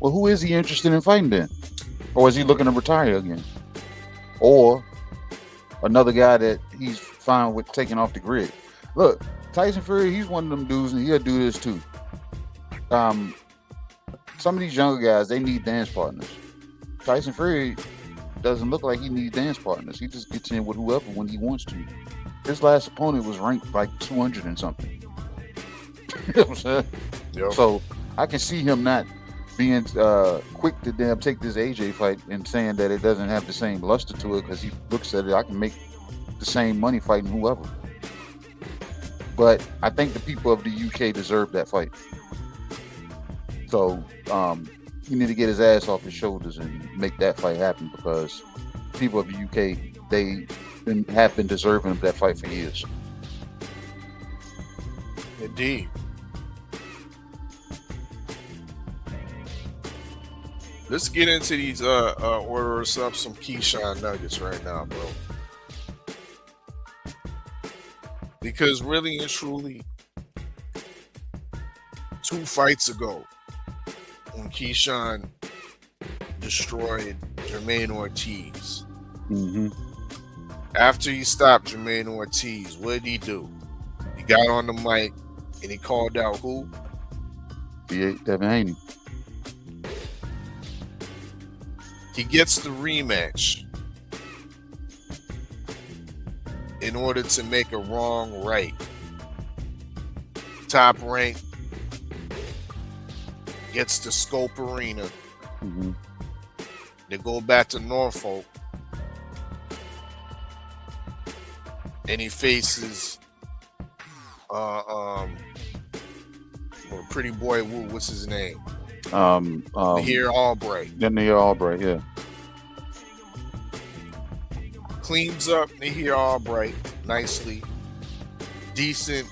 Well, who is he interested in fighting then? Or is he looking to retire again? Or another guy that he's fine with taking off the grid? Look, Tyson Fury, he's one of them dudes, and he'll do this too. Some of these younger guys, they need dance partners. Tyson Fury doesn't look like he needs dance partners. He just gets in with whoever when he wants to. His last opponent was ranked like 200 and something. You know what I'm saying? Yep. So I can see him not being quick to damn take this AJ fight and saying that it doesn't have the same luster to it, because he looks at it, I can make the same money fighting whoever. But I think the people of the UK deserve that fight. So he need to get his ass off his shoulders and make that fight happen, because people of the UK, they have been deserving of that fight for years. Indeed. Let's get into these order us up some Keyshawn nuggets right now, bro. Because really and truly, 2 fights ago, when Keyshawn destroyed Jermaine Ortiz, Mm-hmm. after he stopped Jermaine Ortiz, what did he do? He got on the mic and he called out who? Devin Haney. He gets the rematch in order to make a wrong right. Top Rank gets the Scope Arena. Mm-hmm. They go back to Norfolk, and he faces pretty boy Woo. What's his name? Nahir Albright. Nahir Albright, yeah. Cleans up Nahir Albright nicely. Decent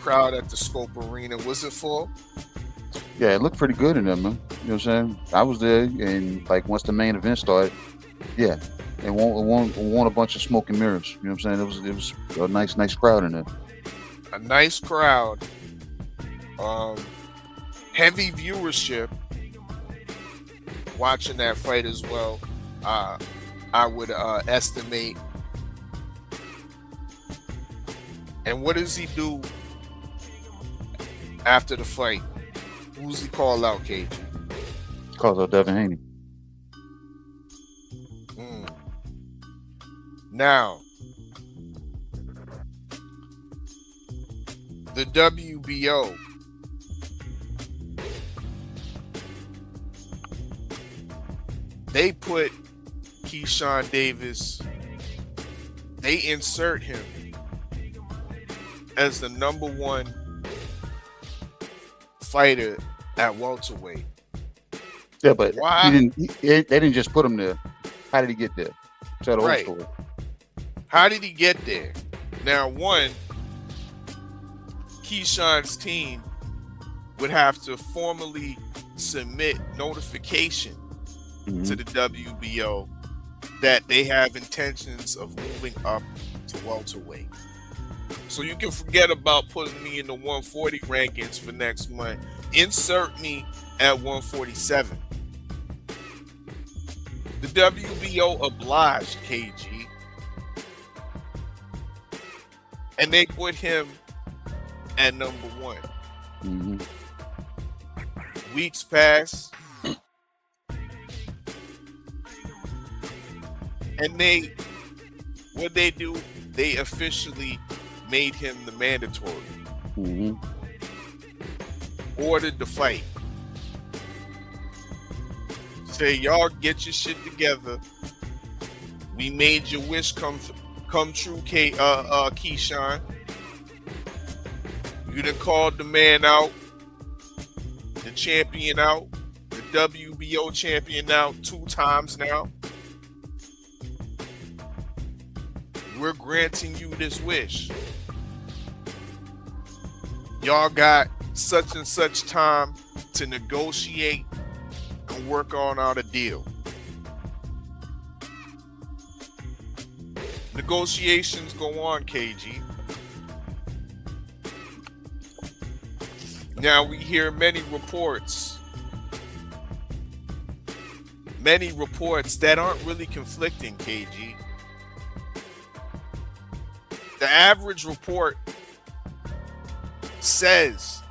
crowd at the Scope Arena. Was it full? Yeah, it looked pretty good in there, man. You know what I'm saying? I was there, and like once the main event started, yeah, it won a bunch of smoke and mirrors. You know what I'm saying? It was a nice crowd in there. A nice crowd. Heavy viewership watching that fight as well. I would estimate. And what does he do after the fight? Who's he call out, KG? Calls out Devin Haney. Now, the WBO they put Keyshawn Davis, they insert him as the #1 fighter at welterweight. Yeah, but why? They didn't just put him there. How did he get there? Tell the whole Right. story. How did he get there? Now, one, Keyshawn's team would have to formally submit notification to the WBO that they have intentions of moving up to welterweight. So you can forget about putting me in the 140 rankings for next month. Insert me at 147. The WBO obliged KG. And they put him at #1. Mm-hmm. Weeks pass. And they what they do? They officially made him the mandatory. Mm-hmm. Ordered the fight. Say, y'all get your shit together. We made your wish come true, Keyshawn. You done called the man out, the champion out, the WBO champion out 2 times now. We're granting you this wish. Y'all got such and such time to negotiate and work on out a deal. Negotiations go on, KG. Now we hear many reports that aren't really conflicting, KG. The average report states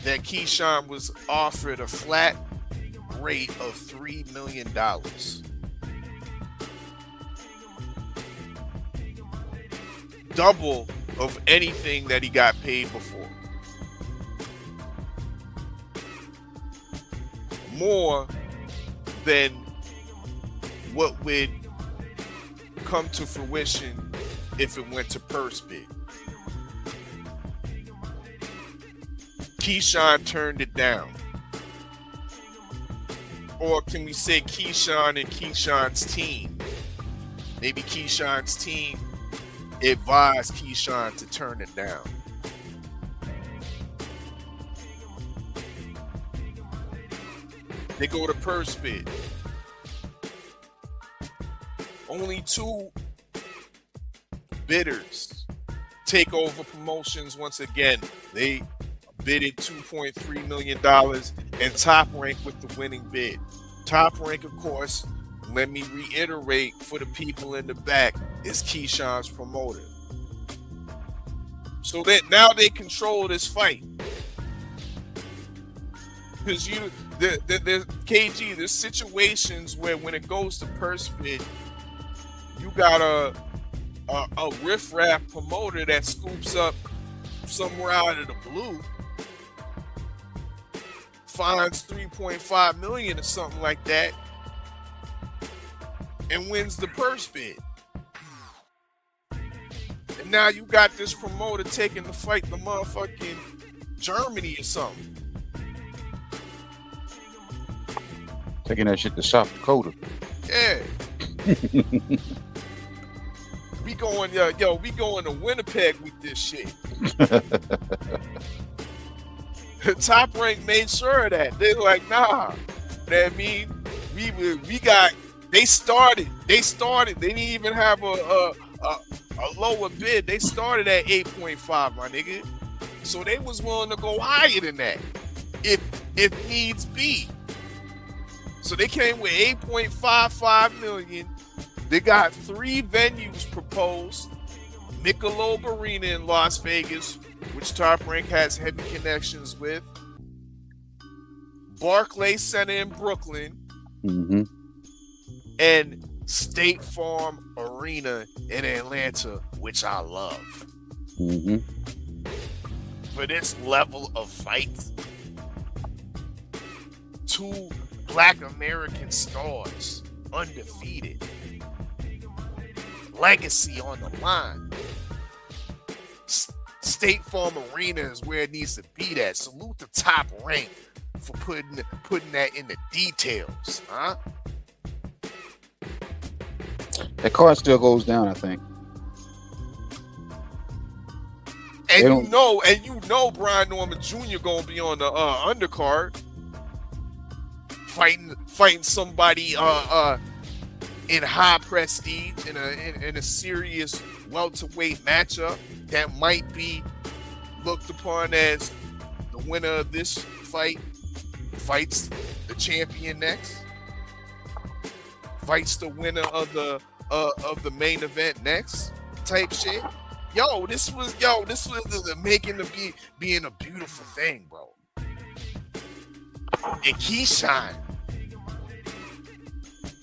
that Keyshawn was offered a flat rate of $3 million. Double of anything that he got paid before. More than what would come to fruition if it went to purse bid. Keyshawn turned it down. Or can we say Keyshawn and Keyshawn's team? Maybe Keyshawn's team advised Keyshawn to turn it down. They go to purse bid. Only 2 bidders take over promotions once again. They bidded $2.3 million and Top Rank with the winning bid. Top Rank, of course, let me reiterate for the people in the back, is Keyshawn's promoter. So that now they control this fight. Because the KG, there's situations where when it goes to purse bid, you got a riffraff promoter that scoops up somewhere out of the blue, finds $3.5 million or something like that, and wins the purse bid. And now you got this promoter taking the fight to motherfucking Germany or something. Taking that shit to South Dakota. Yeah. We going, we going to Winnipeg with this shit. Top Rank made sure of that. They're like, nah. That mean they started. They didn't even have a lower bid. They started at 8.5, my nigga. So they was willing to go higher than that if needs be. So they came with 8.55 million. They got 3 venues proposed. Michelob Arena in Las Vegas, which Top Rank has heavy connections with. Barclays Center in Brooklyn. Mm-hmm. And State Farm Arena in Atlanta, which I love. Mm-hmm. For this level of fight, 2 Black American stars, undefeated. Legacy on the line. State Farm Arena is where it needs to be at. Salute the Top Rank for putting that in the details, huh? That card still goes down, I think. And you know Brian Norman Jr. gonna be on the undercard. Fighting somebody in high prestige in a serious welterweight matchup that might be looked upon as the winner of this fight fights the champion next, fights the winner of the main event next, type shit. This was the making of being a beautiful thing, bro. And Keyshawn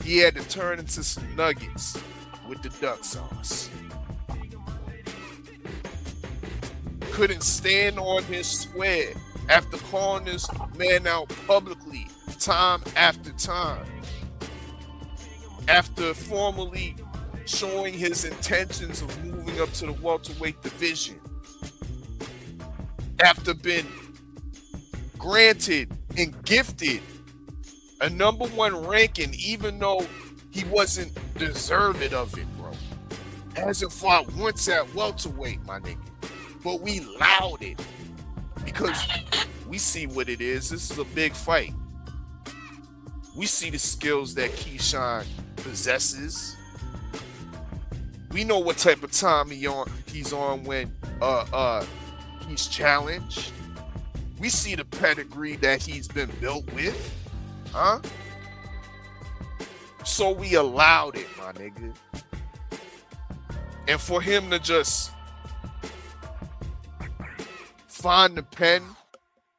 he had to turn into some nuggets with the duck sauce. Couldn't stand on his square after calling this man out publicly time after time. After formally showing his intentions of moving up to the welterweight division. After being granted and gifted a #1 ranking, even though he wasn't deserving of it, bro. Hasn't fought once at welterweight, my nigga. But we allowed it because we see what it is. This is a big fight. We see the skills that Keyshawn possesses. We know what type of time he's on when he's challenged. We see the pedigree that he's been built with. Huh? So we allowed it, my nigga. And for him to just find the pen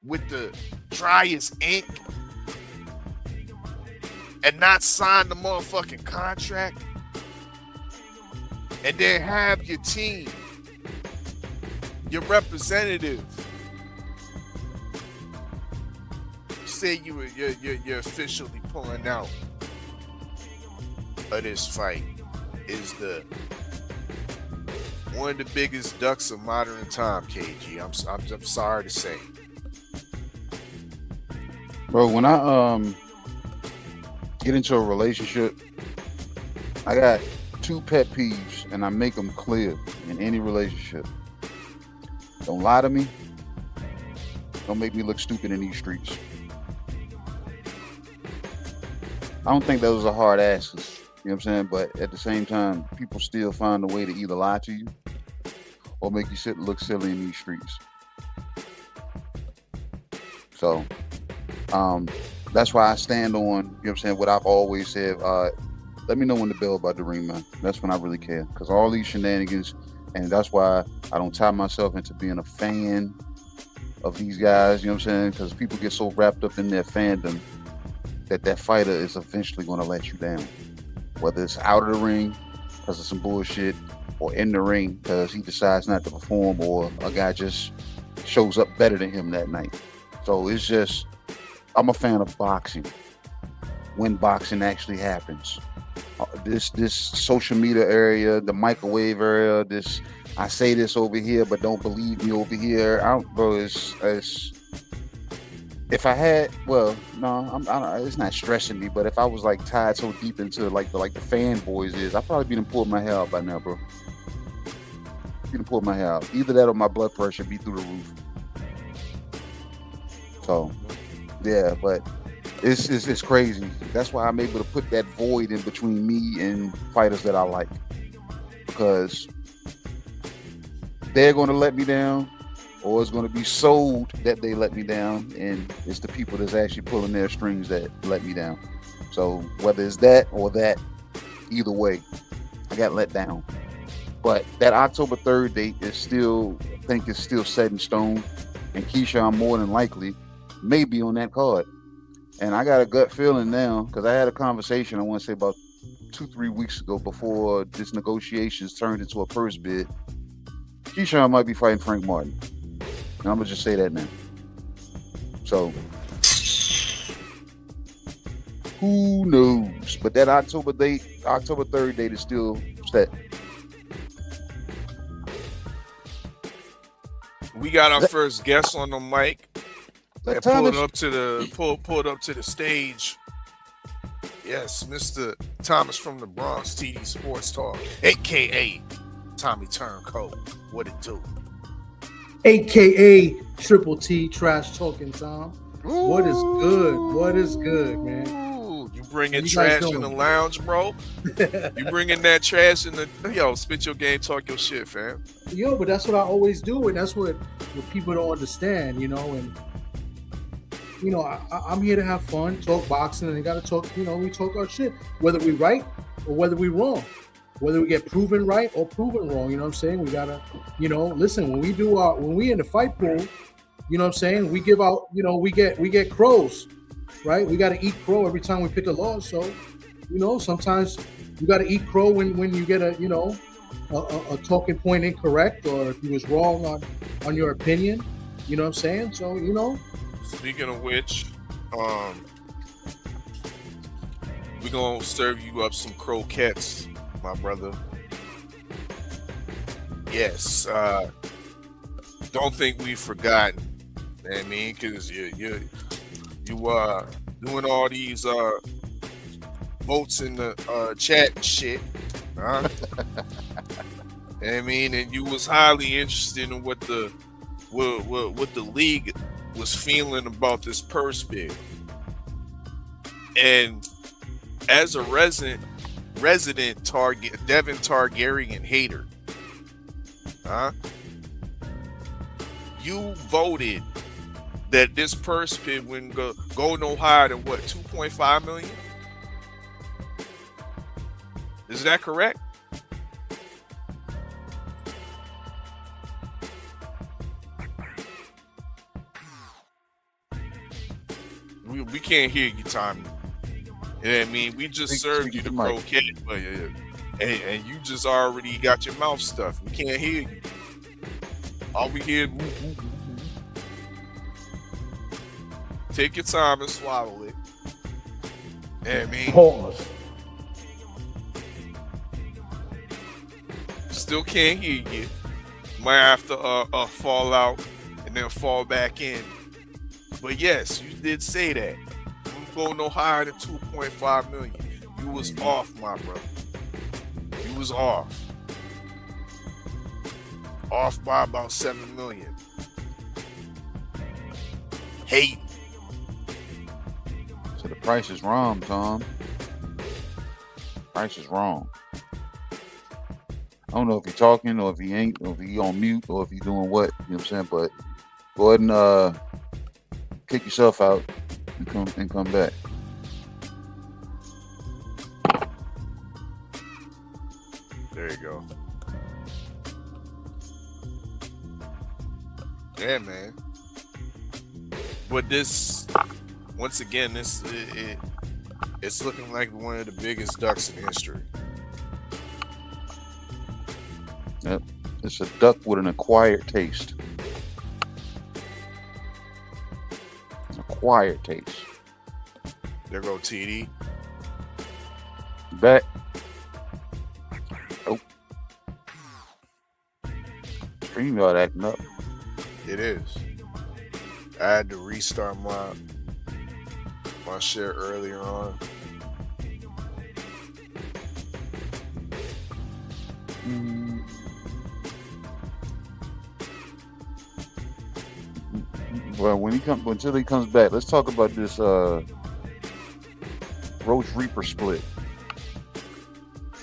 with the driest ink and not sign the motherfucking contract and then have your team, your representative, say you're officially pulling out of this fight is the one of the biggest ducks of modern time, KG. I'm sorry to say, bro. When I get into a relationship, I got 2 pet peeves, and I make them clear in any relationship. Don't lie to me. Don't make me look stupid in these streets. I don't think those are hard asses. You know what I'm saying? But at the same time, people still find a way to either lie to you or make you look silly in these streets. So that's why I stand on, you know what I'm saying, what I've always said. Let me know when the bell about to ring, man. That's when I really care. Because all these shenanigans, and that's why I don't tie myself into being a fan of these guys, you know what I'm saying? Because people get so wrapped up in their fandom that fighter is eventually going to let you down. Whether it's out of the ring because of some bullshit, or in the ring because he decides not to perform, or a guy just shows up better than him that night. So it's just, I'm a fan of boxing when boxing actually happens. This social media area, the microwave area, I say this over here, but don't believe me over here. It's if I had, well, no, it's not stressing me, but if I was like tied so deep into like the fanboys is, I'd probably be done pulled my hair out by now, bro. Be done pulled my hair out. Either that or my blood pressure be through the roof. So, yeah, but it's crazy. That's why I'm able to put that void in between me and fighters that I like, because they're going to let me down, or it's going to be sold that they let me down, and it's the people that's actually pulling their strings that let me down. So whether it's that or that, either way, I got let down. But that October 3rd date is still, I think it's still set in stone, and Keyshawn more than likely may be on that card. And I got a gut feeling now, because I had a conversation, I want to say about 2-3 weeks ago, before this negotiations turned into a purse bid. Keyshawn might be fighting Frank Martin. And I'm going to just say that now. So, who knows? But that October 3rd date is still set. We got our first guest on the mic. And pulled up to the stage. Yes, Mr. Thomas from the Bronx, TD Sports Talk, aka Tommy Turncoat. What it do? AKA Triple T Trash Talking Tom. Ooh. What is good? What is good, man? Ooh, you bringing trash in the lounge, bro? You bringing that trash in the spit your game, talk your shit, fam. Yo, but that's what I always do, and that's what people don't understand, and I'm here to have fun, talk boxing, and you got to talk, we talk our shit, whether we right or whether we wrong, whether we get proven right or proven wrong. You know what I'm saying? We got to, listen, when we in the fight pool, you know what I'm saying? We give out, we get crows, right? We got to eat crow every time we pick a loss. So, sometimes you got to eat crow when you get a talking point incorrect, or if you was wrong on your opinion. You know what I'm saying? So Speaking of which, we're gonna serve you up some croquettes, my brother. Yes, don't think we've forgotten. I mean, because you doing all these votes in the chat and shit. Huh? I mean, and you was highly interested in what the league was feeling about this purse bid. And as a resident Devin Targaryen hater, huh? You voted that this purse bid wouldn't go no higher than what, 2.5 million? Is that correct? We can't hear you, Tommy. I mean, we just served you the croquette, and you just already got your mouth stuffed. We can't hear you. All we hear is take your time and swallow it. I mean, Pause. Still can't hear you. Might have to fall out and then fall back in. But yes, you did say that. You go no higher than 2.5 million. You was off, my brother. You was off. Off by about 7 million. Hate. So the price is wrong, Tom. Price is wrong. I don't know if he's talking or if he ain't, or if he on mute, or if he's doing what, you know what I'm saying? But go ahead and kick yourself out and come back. There you go. Yeah, man. But this, once again, it's looking like one of the biggest ducks in history. Yep. It's a duck with an acquired taste. Acquired taste. There go TD. Back. Oh. StreamYard acting up. It is. I had to restart my share earlier on. Well, until he comes back, let's talk about this Roach Reaper split.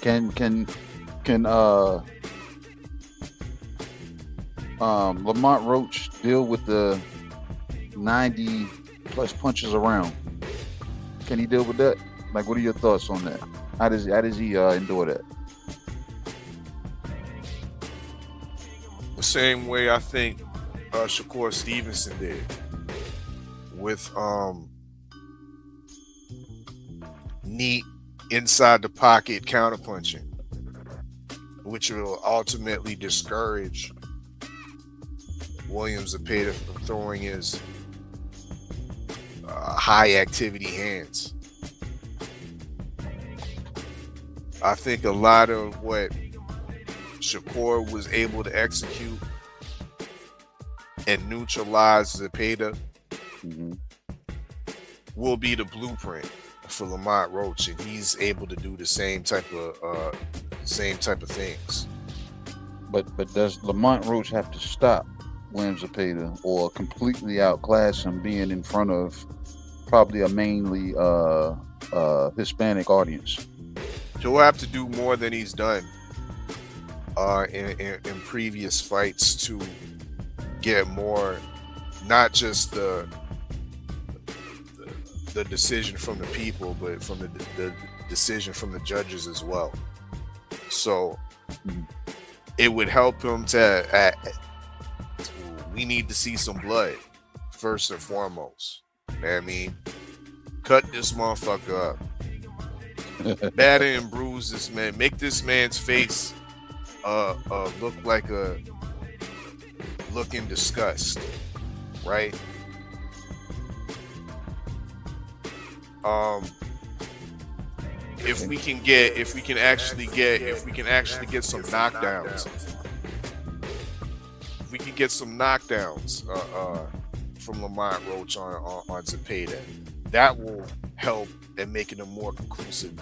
Can Lamont Roach deal with the 90 plus punches around? Can he deal with that? Like, what are your thoughts on that? How does he endure that? The same way I think Shakur Stevenson did with neat inside the pocket counterpunching, which will ultimately discourage Williams Zepeda from throwing his high activity hands. I think a lot of what Shakur was able to execute and neutralize Zepeda will be the blueprint for Lamont Roach, and he's able to do the same type of things. But does Lamont Roach have to stop Williams Zepeda or completely outclass him, being in front of probably a mainly Hispanic audience? He'll have to do more than he's done in previous fights to get more, not just the decision from the people, but from the decision from the judges as well. So it would help him to we need to see some blood first and foremost. I mean, cut this motherfucker up. batter and bruise this man, make this man's face look like a look in disgust, right? If we can actually get some knockdowns, if we can get some knockdowns from Lamont Roach on Zepeda, that will help and make it a more conclusive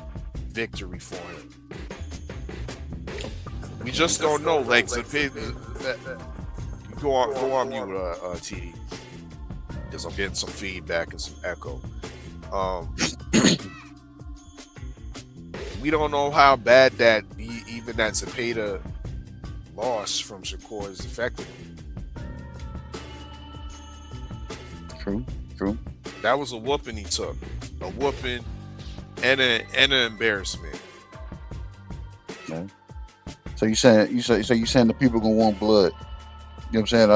victory for him. We just don't know, like Zepeda. Go on mute, TD, because I'm getting some feedback and some echo. We don't know how bad that even that Zepeda loss from Shakur is affecting him. True. That was a whooping he took, a whooping and an embarrassment. Okay. So you saying the people gonna want blood? You know what I'm saying?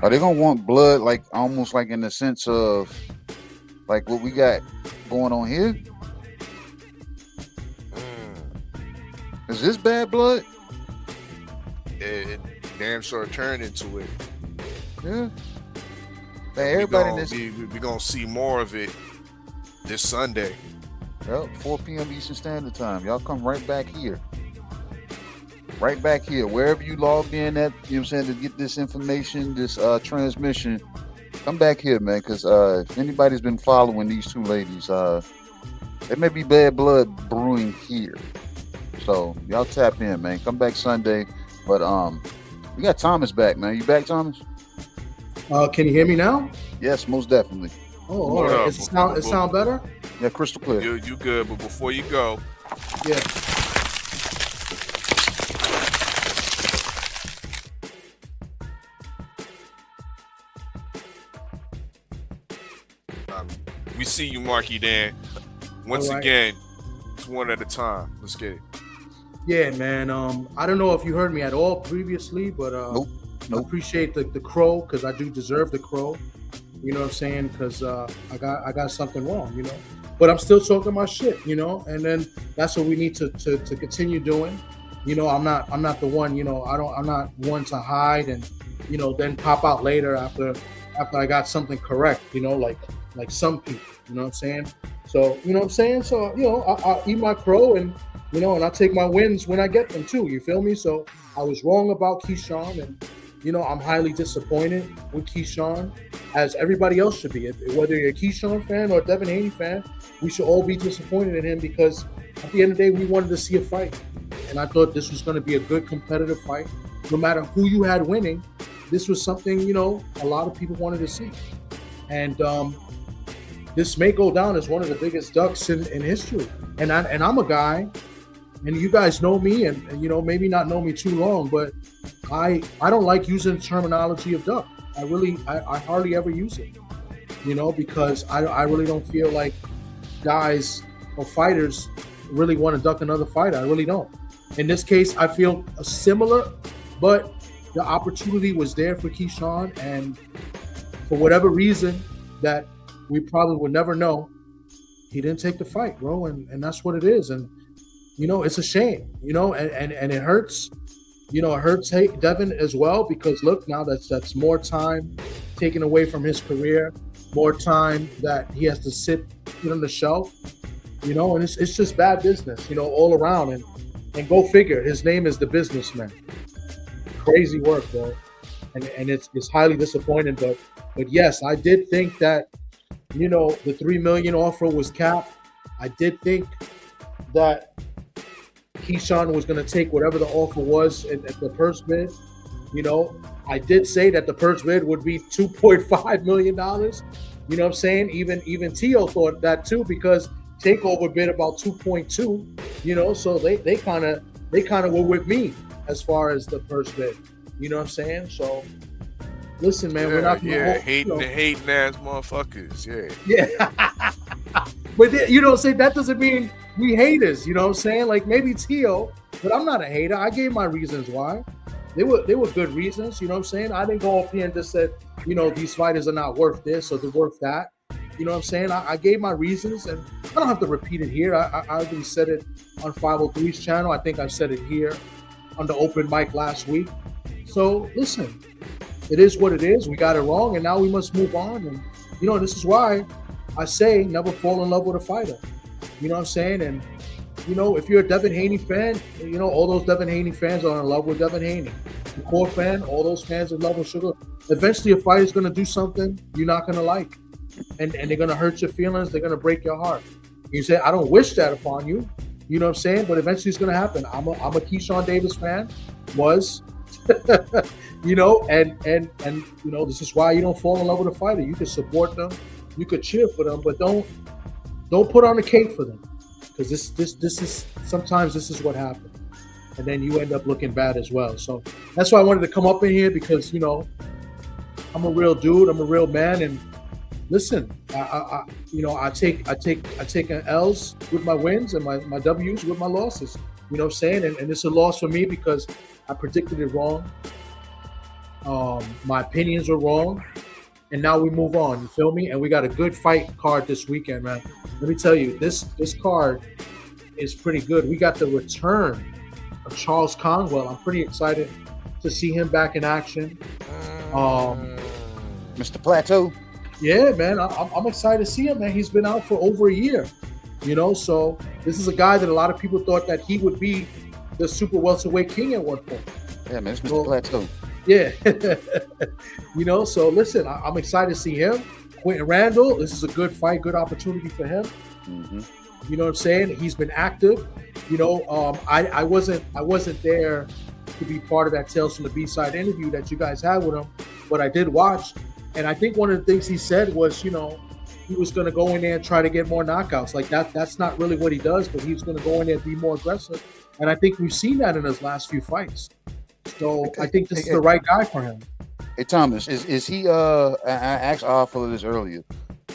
Are they gonna want blood, like almost like in the sense of like what we got going on here? Is this bad blood? It damn sure turned into it. Yeah. Man, everybody we're gonna see more of it this Sunday. Yep, 4 p.m. Eastern Standard Time. Y'all come right back here. Right back here. Wherever you logged in at, you know what I'm saying, to get this information, this transmission, come back here, man, because if anybody's been following these two ladies, there may be bad blood brewing here. So y'all tap in, man. Come back Sunday. But we got Thomas back, man. You back, Thomas? Can you hear me now? Yes, most definitely. Oh, all right. Does it sound better? Yeah, crystal clear. You good, but before you go, yeah. we see you, Marky Dan. Once again, it's one at a time. Let's get it. Yeah, man. I don't know if you heard me at all previously, but nope. I appreciate the crow, because I do deserve the crow. You know what I'm saying? Because I got something wrong, you know. But I'm still talking my shit, you know. And then that's what we need to continue doing. You know, I'm not the one, you know. I'm not one to hide and, you know, then pop out later after I got something correct, you know, like some people. You know what I'm saying? So, you know what I'm saying? So, you know, I'll eat my crow, and, you know, and I'll take my wins when I get them too. You feel me? So I was wrong about Keyshawn, and, you know, I'm highly disappointed with Keyshawn, as everybody else should be. Whether you're a Keyshawn fan or a Devin Haney fan, we should all be disappointed in him, because at the end of the day, we wanted to see a fight. And I thought this was going to be a good competitive fight. No matter who you had winning, this was something, you know, a lot of people wanted to see. And this may go down as one of the biggest ducks in history. And I'm a guy, and you guys know me, and you know, maybe not know me too long, but I don't like using the terminology of duck. I hardly ever use it, you know, because I really don't feel like guys or fighters really want to duck another fighter. I really don't. In this case, I feel similar, but the opportunity was there for Keyshawn, and for whatever reason that we probably will never know, he didn't take the fight, bro, and that's what it is. And, you know, it's a shame, you know, and it hurts. You know, it hurts Devin as well, because look, now that's more time taken away from his career, more time that he has to sit on the shelf, you know, and it's just bad business, you know, all around. And go figure, his name is the businessman. Crazy work, bro. And it's highly disappointing, but yes, I did think that, you know, the $3 million offer was capped. I did think that Keyshawn was going to take whatever the offer was at the purse bid. You know, I did say that the purse bid would be $2.5 million. You know what I'm saying? Even Tio thought that too, because Takeover bid about 2.2. You know, so they kind of were with me as far as the purse bid. You know what I'm saying? So listen, man, we're not hating ass motherfuckers. Yeah. But you know, say that doesn't mean we haters. You know what I'm saying? Like maybe Tio, but I'm not a hater. I gave my reasons why. They were good reasons. You know what I'm saying? I didn't go up here and just said, you know, these fighters are not worth this or they're worth that. You know what I'm saying? I gave my reasons, and I don't have to repeat it here. I already said it on 503's channel. I think I said it here on the open mic last week. So listen, it is what it is. We got it wrong, and now we must move on. And this is why I say never fall in love with a fighter. You know what I'm saying? And if you're a Devin Haney fan, all those Devin Haney fans are in love with Devin Haney. The core fan, all those fans are in love with Sugar. Eventually, a fighter's going to do something you're not going to like, and they're going to hurt your feelings. They're going to break your heart. You say, I don't wish that upon you. You know what I'm saying? But eventually, it's going to happen. I'm a Keyshawn Davis fan. Was, and this is why you don't fall in love with a fighter. You can support them, you could cheer for them, but don't put on a cape for them, because this is sometimes this is what happens. And then you end up looking bad as well. So that's why I wanted to come up in here, because I'm a real dude, I'm a real man, and listen, I take L's with my wins and my W's with my losses. You know what I'm saying? And it's a loss for me because I predicted it wrong. My opinions were wrong, and now we move on. You feel me? And we got a good fight card this weekend, man. Let me tell you, this card is pretty good. We got the return of Charles Conwell. I'm pretty excited to see him back in action. Mr. Plateau. Yeah, man, I'm excited to see him, man. He's been out for over a year, so this is a guy that a lot of people thought that he would be the super welterweight king at one point. Yeah, man, it's Mr. Plateau. Yeah. So listen, I'm excited to see him. Quentin Randall, this is a good fight, good opportunity for him. Mm-hmm. You know what I'm saying? He's been active. I wasn't there to be part of that Tales from the B-Side interview that you guys had with him, but I did watch. And I think one of the things he said was, he was going to go in there and try to get more knockouts. Like that's not really what he does, but he's going to go in there and be more aggressive. And I think we've seen that in his last few fights. So I think this is the right guy for him. Hey Thomas, is he? I asked Arthur this earlier.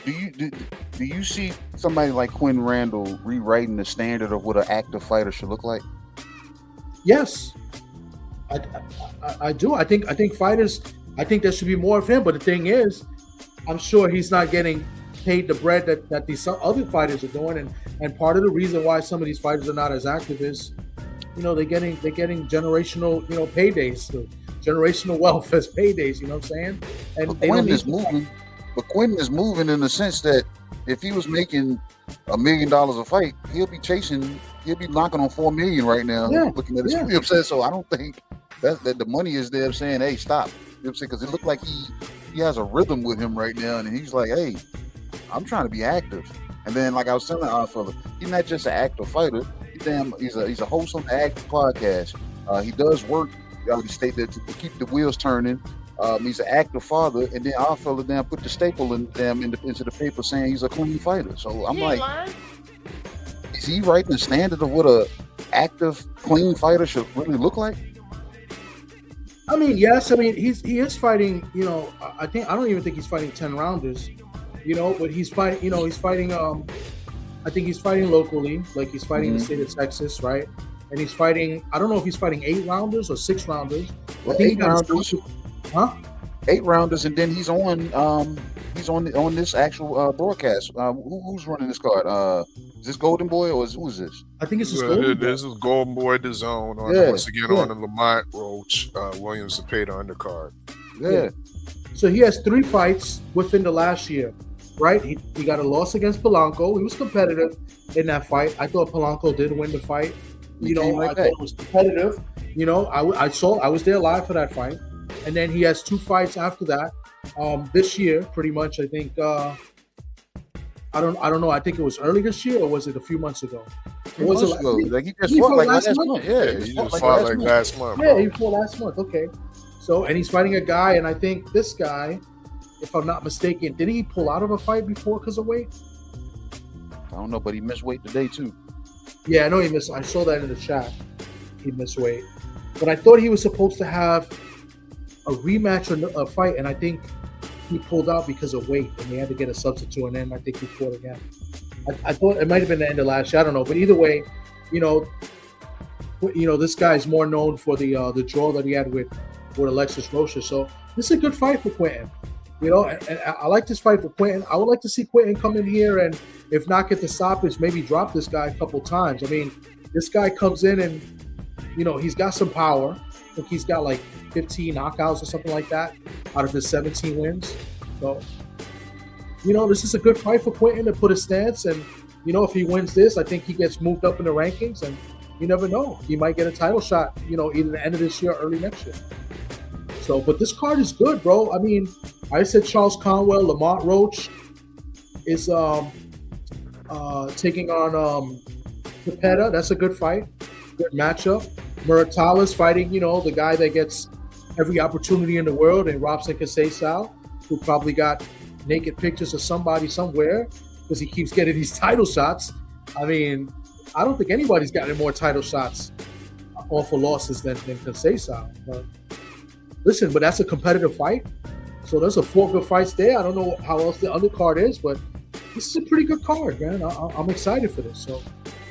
Do you see somebody like Quentin Randall rewriting the standard of what an active fighter should look like? Yes, I do. I think fighters. I think there should be more of him. But the thing is, I'm sure he's not getting paid the bread that these other fighters are doing. And part of the reason why some of these fighters are not as active is, they're getting generational, paydays, generational wealth as paydays. You know what I'm saying? And but Quentin is moving. But Quentin is moving in the sense that if he was making $1 million a fight, he'll be knocking on $4 million right now. Yeah, looking at his, you know what I'm saying? So I don't think that the money is there saying, hey, stop. You know what I'm saying? Because it looked like he has a rhythm with him right now, and he's like, hey, I'm trying to be active. And then, like I was telling our fella, he's not just an active fighter. He's a host on the Active Podcast. He does work to state that to keep the wheels turning. He's an active father, and then our fella put the staple into the paper saying he's a clean fighter. So I'm is he writing the standard of what a active, clean fighter should really look like? I mean, yes. I mean, he is fighting. I don't even think he's fighting 10 rounders. But he's fighting. He's fighting. I think he's fighting locally, like he's fighting in the state of Texas, right? And he's fighting. I don't know if he's fighting 8 rounders or 6 rounders. Well, I think 8 rounders. Huh? 8 rounders, and then he's on this actual broadcast. Who's running this card? Is this Golden Boy or who's this? I think it's Golden Boy. This is Golden Boy DAZN once again on the Lamont Roach Williams Zepeda undercard. Yeah. So he has 3 fights within the last year, right? He got a loss against Polanco. He was competitive in that fight. I thought Polanco did win the fight. I thought it was competitive. I was there live for that fight. And then he has 2 fights after that. This year, pretty much. I think I don't know. I think it was early this year, or was it a few months ago? He just fought like last month. Yeah, he just fought like last month. Yeah, he fought last month. Okay. So, and he's fighting a guy, and I think this guy, if I'm not mistaken, did he pull out of a fight before because of weight? I don't know, but he missed weight today too. Yeah, I know he missed. I saw that in the chat. He missed weight, but I thought he was supposed to have a rematch or a fight, and I think he pulled out because of weight, and they had to get a substitute, and then I think he fought again. I thought it might have been the end of last year. I don't know, but either way, this guy's more known for the draw that he had with Alexis Rocha. So this is a good fight for Quentin. You know, and I like this fight for Quentin. I would like to see Quentin come in here and, if not get the stoppage, maybe drop this guy a couple times. I mean, this guy comes in and, you know, he's got some power. I think he's got like 15 knockouts or something like that out of his 17 wins. So, you know, this is a good fight for Quentin to put his stance. And, you know, if he wins this, I think he gets moved up in the rankings. And you never know. He might get a title shot, you know, either the end of this year or early next year. So, but this card is good, bro. I mean, I said Charles Conwell, Lamont Roach is taking on Capetta. That's a good fight. Good matchup. Muratala's fighting, you know, the guy that gets every opportunity in the world, and Robson Casesal, who probably got naked pictures of somebody somewhere because he keeps getting these title shots. I mean, I don't think anybody's gotten more title shots off of losses than Casesal. Listen, but that's a competitive fight. So there's 4 good fights there. I don't know how else the undercard is, but this is a pretty good card, man. I'm excited for this. So,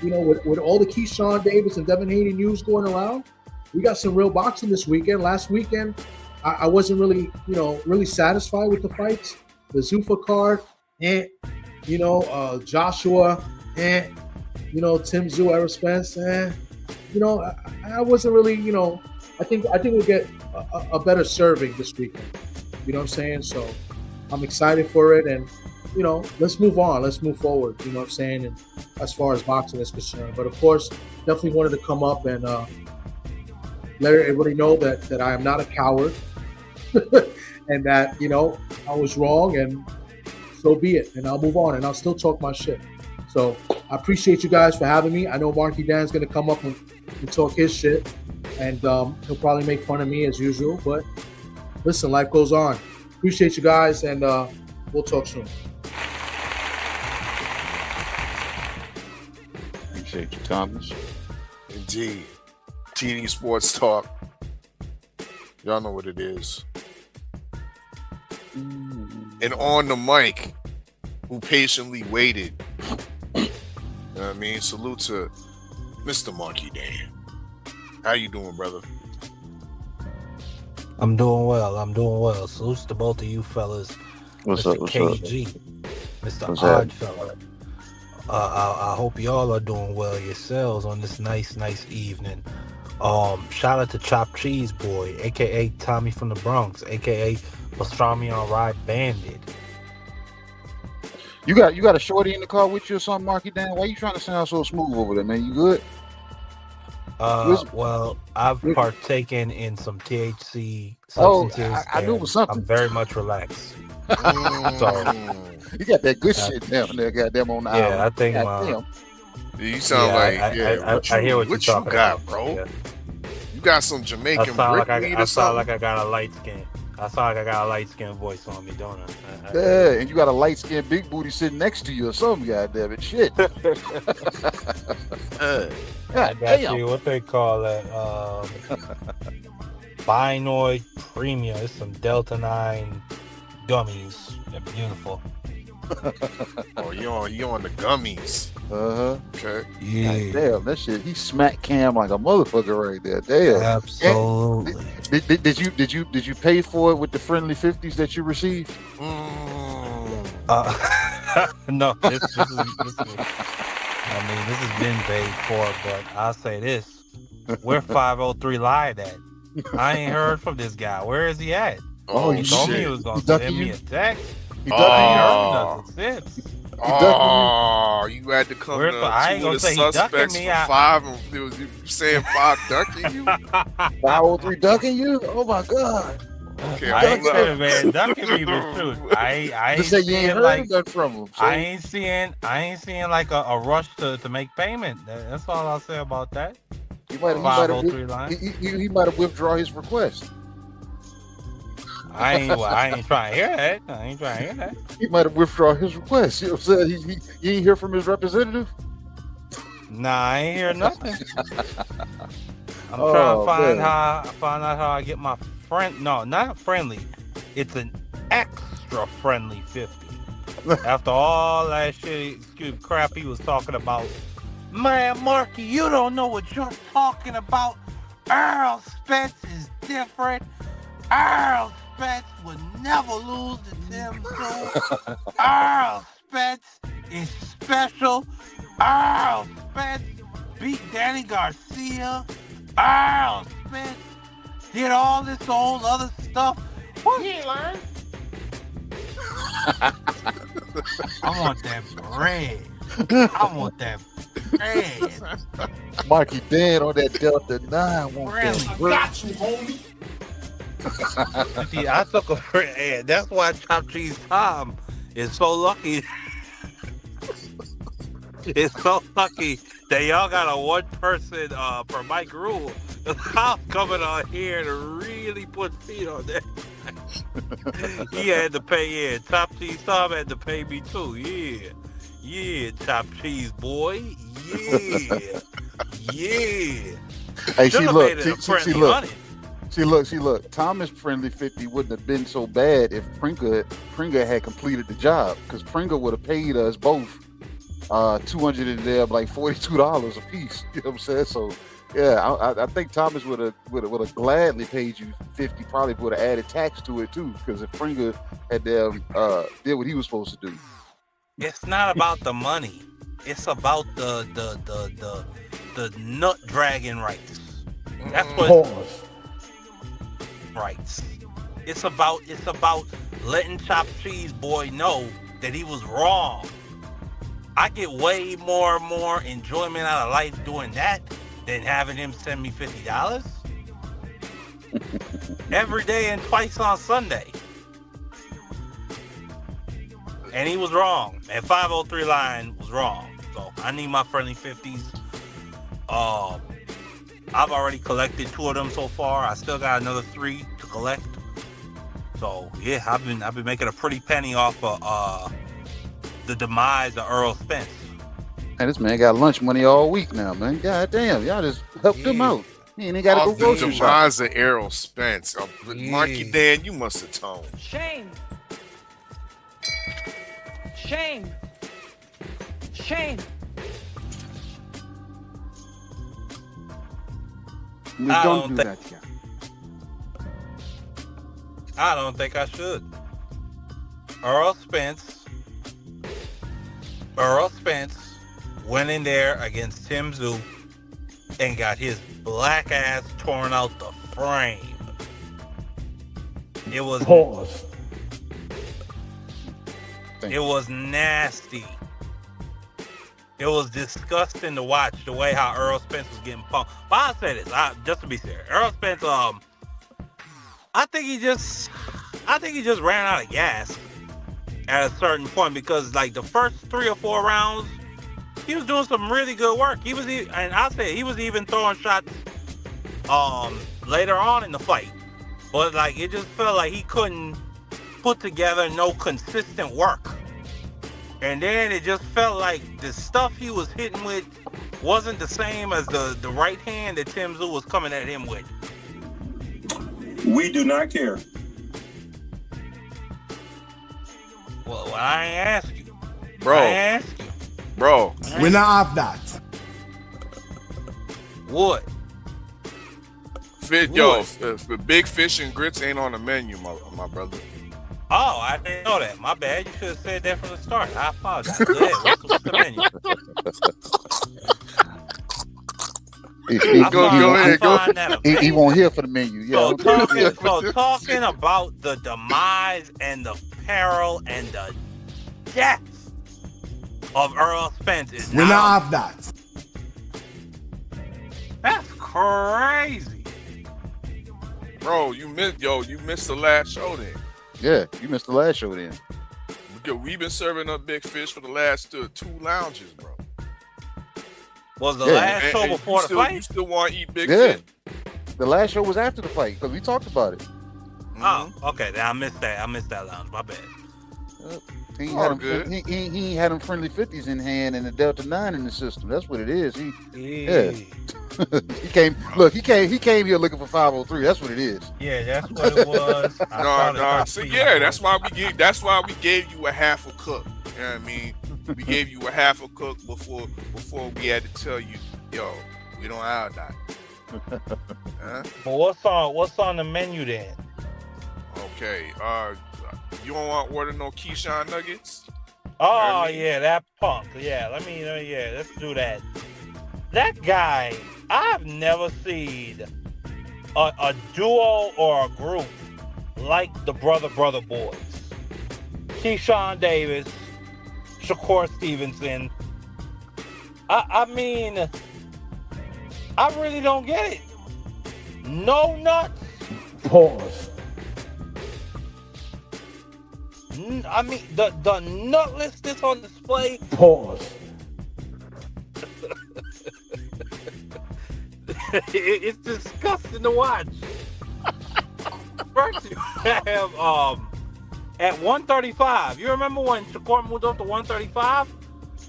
you know, with all the Keyshawn Davis and Devin Haney news going around, we got some real boxing this weekend. Last weekend, I wasn't really, you know, really satisfied with the fights. The Zuffa card, you know, Joshua, you know, Tim Tszyu, Errol Spence, you know, I wasn't really, you know, I think we'll get a better serving this weekend. You know what I'm saying? So I'm excited for it, and you know, let's move on. Let's move forward. You know what I'm saying? And as far as boxing is concerned, but of course, definitely wanted to come up and let everybody know that I am not a coward, and that, you know, I was wrong, and so be it. And I'll move on, and I'll still talk my shit. So I appreciate you guys for having me. I know Marky Dan's gonna come up and talk his shit, and he'll probably make fun of me as usual. But listen, life goes on. Appreciate you guys, and we'll talk soon. Appreciate you, Thomas. Indeed. TD Sports Talk. Y'all know what it is. And on the mic, who patiently waited. You know what I mean? Salute to Mr. Marky Dan. How you doing, brother? I'm doing well. Salutes to both of you fellas. What's Mr. up? What's KG, up? Mr. What's Oddfella. I hope y'all are doing well yourselves on this nice evening. Shout out to Chopped Cheese Boy, aka Tommy from the Bronx, aka Pastrami on Ride Bandit. You got a shorty in the car with you or something, Marky Dan? Why you trying to sound so smooth over there, man? You good? Well, I've partaken in some THC Oh, substances. I knew it was something. I'm very much relaxed. So, you got that good shit down there, goddamn, on the yeah, island. I think Goddamn. You sound like, I hear what you're talking got, about, bro. yeah. You got some Jamaican brick weed or I sound something? like I got a light skin. I sound like I got a light skin voice on me, don't I? Yeah, and you got a light skinned big booty sitting next to you or something, goddamn it. Shit. I got you, what they call that? Binoid Premium. It's some Delta 9 gummies. They're beautiful. Oh, you on the gummies. Uh-huh. Okay. Yeah. God damn, that shit, he smacked Cam like a motherfucker right there. Damn. Absolutely. And did you pay for it with the friendly 50s that you received? No, this is I mean, this has been paid for, but I'll say this. Where 503 Live at? I ain't heard from this guy. Where is he at? Oh, he told me he was going to send me a text. I ain't heard nothing since. Oh, you had to come to I ain't two gonna of the say he ducking suspects me. for five, and you saying 5 ducking you? 503 ducking you? Oh my God. Okay, I ain't saying, man, ducking me, but shoot, I ain't say you ain't seeing heard like that from him. So. I ain't seeing like a rush to make payment. That's all I'll say about that. He might have withdrawn his request. I ain't trying to hear that. He might have withdrawn his request. You know what I'm saying? He ain't hear from his representative? Nah, I ain't hear nothing. I'm trying to find out how I get my friend. No, not friendly. It's an extra friendly 50. After all that shit, crap he was talking about. Man, Marky, you don't know what you're talking about. Earl Spence is different. Earl Spence would never lose to Tingz. Earl Spence is special. Earl Spence beat Danny Garcia. Earl Spence did all this old other stuff. What? He ain't lying. I want that bread. I want that bread. Marky dead on that Delta 9. Want that I got you, homie. See, I took a friend. That's why Chop Cheese Tom is so lucky. It's so lucky that y'all got a one person per mic rule. I'm coming on here to really put feet on that. He had to pay, yeah. Chop Cheese Tom had to pay me too, yeah. Yeah, Chop Cheese boy, yeah. Yeah. Hey, Should've made it a friendly $100. See, look. Thomas Friendly 50 wouldn't have been so bad if Pringa had completed the job, because Pringa would have paid us both $200 in there, like $42 a piece. You know what I'm saying? So, yeah, I think Thomas would have gladly paid you 50. Probably would have added tax to it too, because if Pringa had did what he was supposed to do. It's not about the money. It's about the nut dragging rights. That's what rights. It's about letting Chop Cheese boy know that he was wrong. I get way more enjoyment out of life doing that than having him send me $50 every day and twice on Sunday. And he was wrong. And 503 line was wrong. So I need my friendly 50s. I've already collected 2 of them so far. I still got another 3 to collect. So yeah, I've been making a pretty penny off of the demise of Earl Spence. Man, this man got lunch money all week now, man. God damn, y'all just helped him out. He ain't got to go grocery shop. Demise of Errol Spence. Marky Dan, you must atone. Shame. Shame. Shame. We don't do that here. I don't think I should. Earl Spence went in there against Tingz and got his black ass torn out the frame. It was Pause. It was nasty. It was disgusting to watch the way how Earl Spence was getting pumped. But I'll say this, just to be serious. Earl Spence, I think he just ran out of gas at a certain point, because like the first 3 or 4 rounds, he was doing some really good work. He was even throwing shots later on in the fight. But like it just felt like he couldn't put together no consistent work. And then it just felt like the stuff he was hitting with wasn't the same as the right hand that Tingz was coming at him with. We do not care. Well, I ain't ask you. Bro. I ain't ask you. Bro. We not have that. What? The big fish and grits ain't on the menu, my brother. Oh, I didn't know that. My bad. You should have said that from the start. I apologize. Go ahead. What's the menu? He won't hear for the menu. Yeah. So talking about the demise and the peril and the death of Earl Spence is We not have that. That's crazy. Bro, you missed the last show then. Yeah, you missed the last show then. We've been serving up big fish for the last 2 lounges, bro. Was the last show before the fight? You still want to eat big fish? The last show was after the fight, because we talked about it. Oh, okay. Then I missed that lounge. My bad. He ain't had them friendly 50s in hand and the Delta 9 in the system. That's what it is. He came here looking for 503. That's what it is. Yeah, that's what it was. So yeah, that's why we gave you a half a cook. You know what I mean? We gave you a half a cook before we had to tell you, yo, we don't have that. But what's on the menu then? Okay. You don't want to order no Keyshawn nuggets? Oh yeah, that punk. Yeah, let's do that. That guy, I've never seen a duo or a group like the Brother Boys. Keyshawn Davis, Shakur Stevenson. I mean, I really don't get it. No nuts. Pause. I mean, the nutlessness on display. Pause. It's disgusting to watch. First, you have at 135. You remember when Shakur moved up to 135,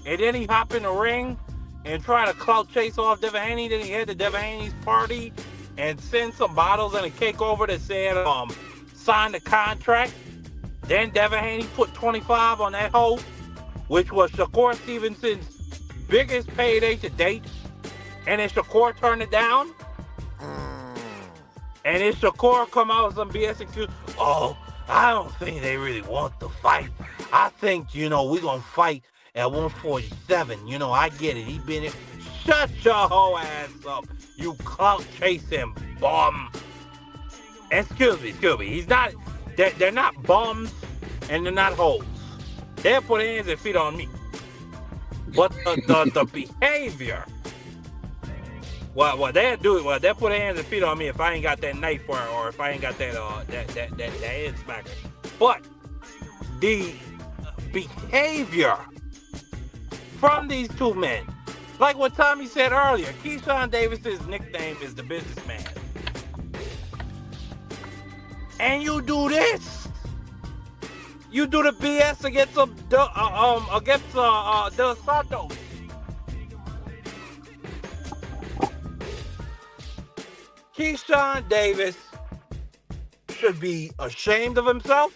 and then he hopped in the ring and tried to clout chase off Devin Haney. Then he had the Devin Haney's party and sent some bottles and a cake over that said sign the contract. Then Devin Haney put 25 on that hoe, which was Shakur Stevenson's biggest payday to date. And then Shakur turned it down. And then Shakur come out with some BS excuse. Oh, I don't think they really want the fight. I think, we're going to fight at 147. I get it. He been in. Shut your whole ass up, you clout chasing bum. Excuse me. He's not. They're not bums and they're not hoes. They'll put hands and feet on me. But the behavior. Well, they'll do it. Well, they'll put hands and feet on me if I ain't got that knife or if I ain't got that head smacker. But the behavior from these two men, like what Tommy said earlier, Keyshawn Davis's nickname is the businessman. And you do this. You do the BS against Dos Santos. Keyshawn Davis should be ashamed of himself.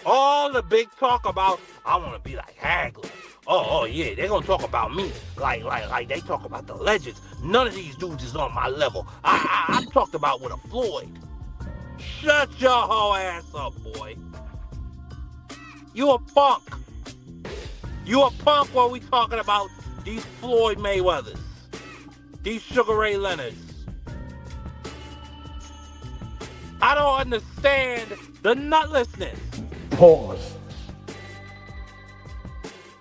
All the big talk about, I want to be like Hagler. Oh yeah, they're gonna talk about me like they talk about the legends. None of these dudes is on my level. I talked about with a Floyd. Shut your whole ass up, boy. You a punk. You a punk while we talking about these Floyd Mayweathers, these Sugar Ray Leonards. I don't understand the nutlessness. Pause.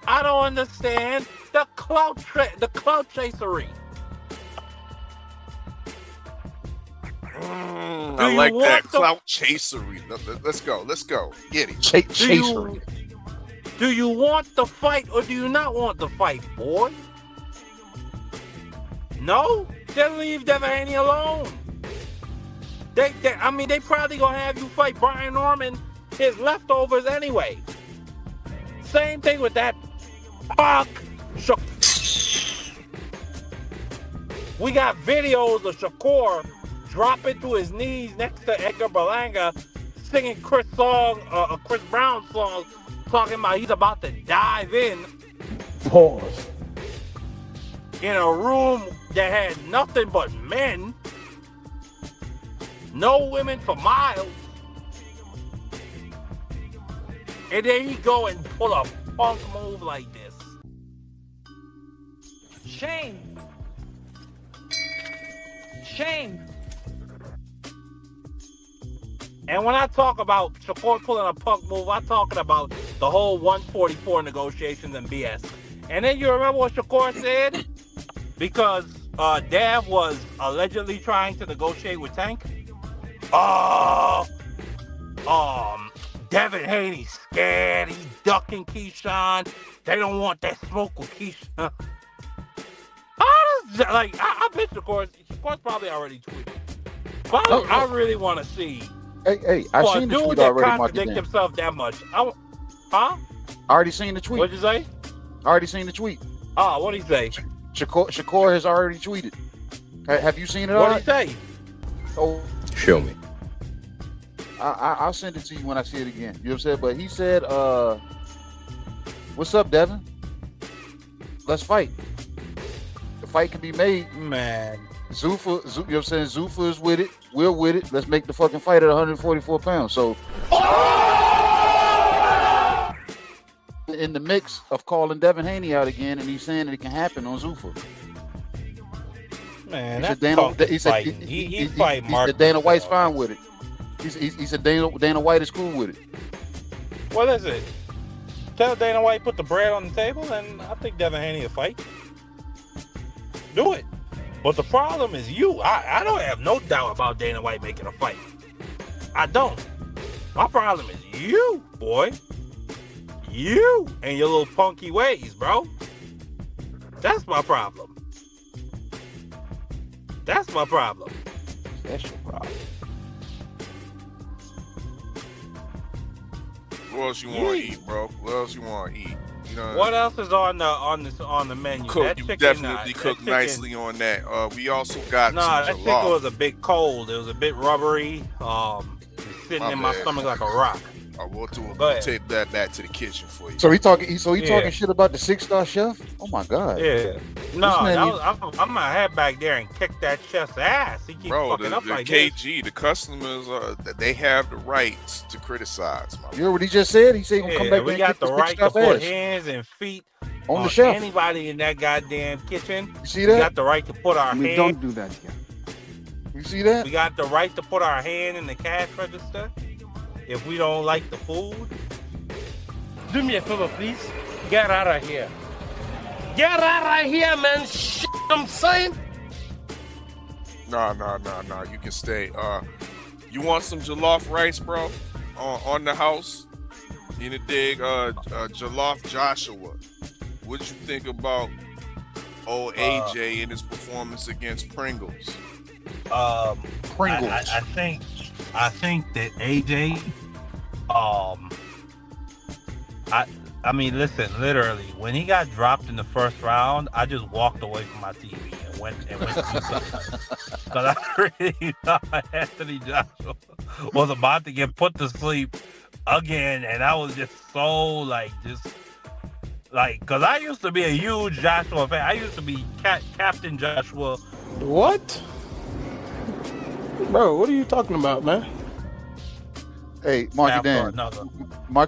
I don't understand the clout chasery. I like that clout chasery. Let's go. Get it. Chasery. Do you want the fight or do you not want the fight, boy? No? Then leave Devin Haney alone. They probably gonna have you fight Brian Norman, his leftovers anyway. Same thing with that punk. We got videos of Shakur dropping to his knees next to Edgar Berlanga, singing Chris Brown songs, talking about he's about to dive in. Pause. In a room that had nothing but men. No women for miles. And then he go and pull a punk move like this. Shame. Shame. And when I talk about Shakur pulling a punk move, I'm talking about the whole 144 negotiations and BS. And then you remember what Shakur said? Because Dav was allegedly trying to negotiate with Tank. Devin Haney's scared. He's ducking Keyshawn. They don't want that smoke with Keyshawn. I bet Shakur's probably already tweeted. But I really want to see. Hey, I seen the tweet already. Contradict himself that much. Huh? I already seen the tweet. What'd you say? I already seen the tweet. Oh, what'd he say? Shakur has already tweeted. Have you seen it already? What'd he say? Oh, show me. I'll send it to you when I see it again. You know what I'm saying? But he said, what's up, Devin? Let's fight. The fight can be made. Man. Zuffa, you know what I'm saying? Zuffa is with it. We're with it. Let's make the fucking fight at 144 pounds. So, in the mix of calling Devin Haney out again, and he's saying that it can happen on Zuffa. Man, He that's said he fight Mark. He said Dana White's fine with it. He said Dana White is cool with it. What is it? Tell Dana White put the bread on the table, and I think Devin Haney will fight. Do it. But the problem is you. I don't have no doubt about Dana White making a fight. I don't. My problem is you, boy. You and your little punky ways, bro. That's my problem. That's my problem. That's your problem. What else you want to eat, bro? What else you want to eat? You know what else is on the menu? You definitely cook nicely on that. We also got that chicken was a bit cold. It was a bit rubbery. Sitting in my stomach like a rock. We'll take that back to the kitchen for you. So he talking shit about the 6-star chef? Oh my God. Yeah. No, I'm gonna head back there and kick that chef's ass. He keeps fucking up like KG, the customers, they have the rights to criticize. You heard what he just said? He said he'll come back. We got the right to put hands and feet on the chef. Anybody in that goddamn kitchen. You see that? We got the right to put our hand. We don't do that here. You see that? We got the right to put our hand in the cash register if we don't like the food. Do me a favor, please. Get out of here. Get out of here, man. Shit, I'm saying. No. You can stay. You want some jollof rice, bro? On the house? You know, dig? Jollof Joshua. What'd you think about old AJ in his performance against Pringles? Pringles. I think that AJ, I mean, listen, literally, when he got dropped in the first round, I just walked away from my TV and went to because I really thought Anthony Joshua was about to get put to sleep again, and I was just so because I used to be a huge Joshua fan. I used to be Captain Joshua. What? Bro, what are you talking about, man? Hey, Marky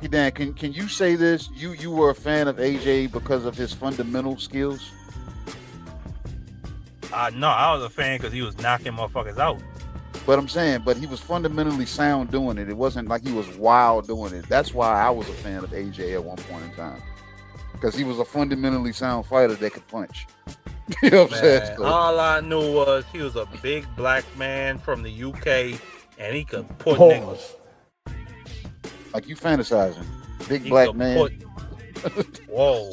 Dan, can you say this? You were a fan of AJ because of his fundamental skills? No, I was a fan because he was knocking motherfuckers out. But I'm saying, he was fundamentally sound doing it. It wasn't like he was wild doing it. That's why I was a fan of AJ at one point in time. Because he was a fundamentally sound fighter that could punch. You know what I'm saying? So, all I knew was he was a big black man from the UK and he could put niggas. Like you fantasizing. Big black man. Whoa.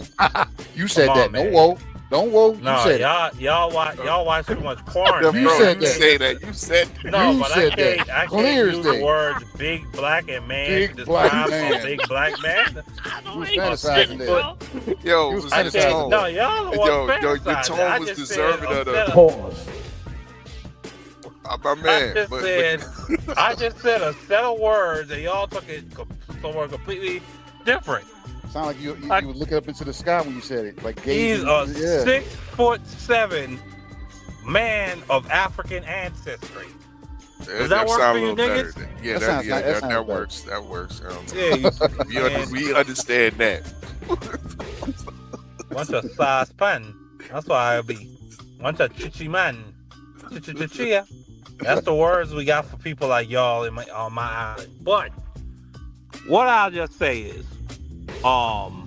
You said that. Man. Don't whoa. No, you said y'all watch too much porn. You said that. You said that. No, you but said I can't use the words big black and man big to describe a big black man. Yo, it was the tone. No, y'all the ones your tone was deserving of the pause. My man, I just said a set of words and y'all took it somewhere completely different. Sound like you were looking up into the sky when you said it. Like he's a 6'7" man of African ancestry. Does that work for you niggas? Yeah, that works. That works. We understand that. Bunch of size pan. That's why I'll be. Bunch of chichi man. Chichi. That's the words we got for people like y'all on my island. But what I'll just say is, on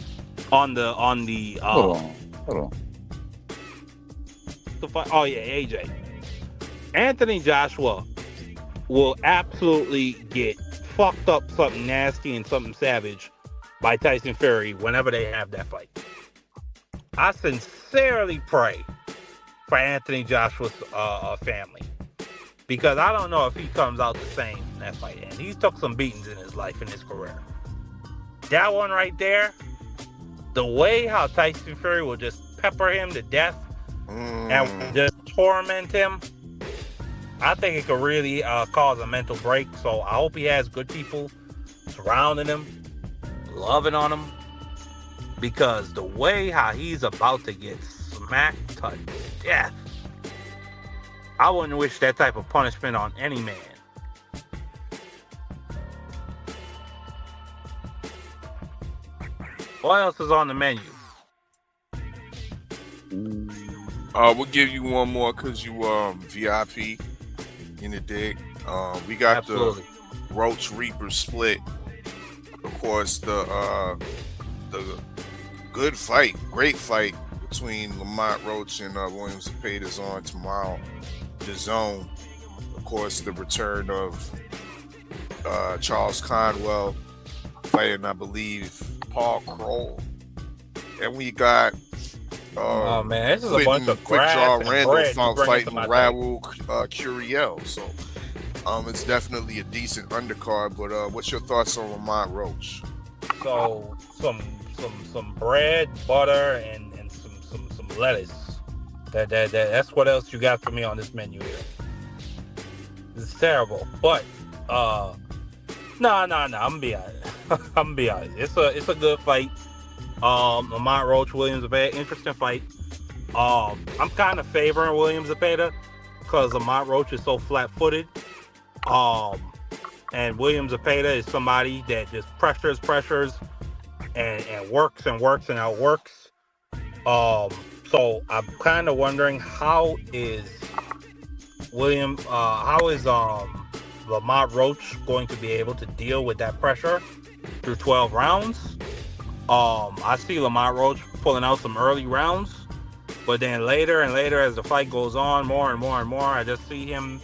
the hold on. Oh yeah, AJ. Anthony Joshua will absolutely get fucked up something nasty and something savage by Tyson Fury whenever they have that fight. I sincerely pray for Anthony Joshua's family. Because I don't know if he comes out the same in that fight. And he's took some beatings in his life, in his career. That one right there, the way how Tyson Fury will just pepper him to death and just torment him, I think it could really cause a mental break. So I hope he has good people surrounding him, loving on him. Because the way how he's about to get smacked to death, I wouldn't wish that type of punishment on any man. What else is on the menu? We'll give you one more because you VIP in the dig. We got the Roach Reaper split. Of course, the good fight, great fight between Lamont Roach and Williams Zepeda is on tomorrow. The Zone. Of course, the return of Charles Conwell fighting, I believe, Paul Kroll. And we got oh man, this is a bunch of Quick Draw Randall fighting Raul Curiel. So it's definitely a decent undercard. But what's your thoughts on Lamont Roach? So some bread, butter, and some lettuce. That's what else you got for me on this menu here. It's terrible, but no. I'm gonna be honest. It's a good fight. Lamont Roach, Williams Zepeda, interesting fight. I'm kind of favoring Williams Zepeda because Lamont Roach is so flat-footed. And Williams Zepeda is somebody that just pressures, and works and outworks. So I'm kind of wondering how is Lamont Roach going to be able to deal with that pressure through 12 rounds? I see Lamont Roach pulling out some early rounds, but then later and later as the fight goes on, more and more, I just see him,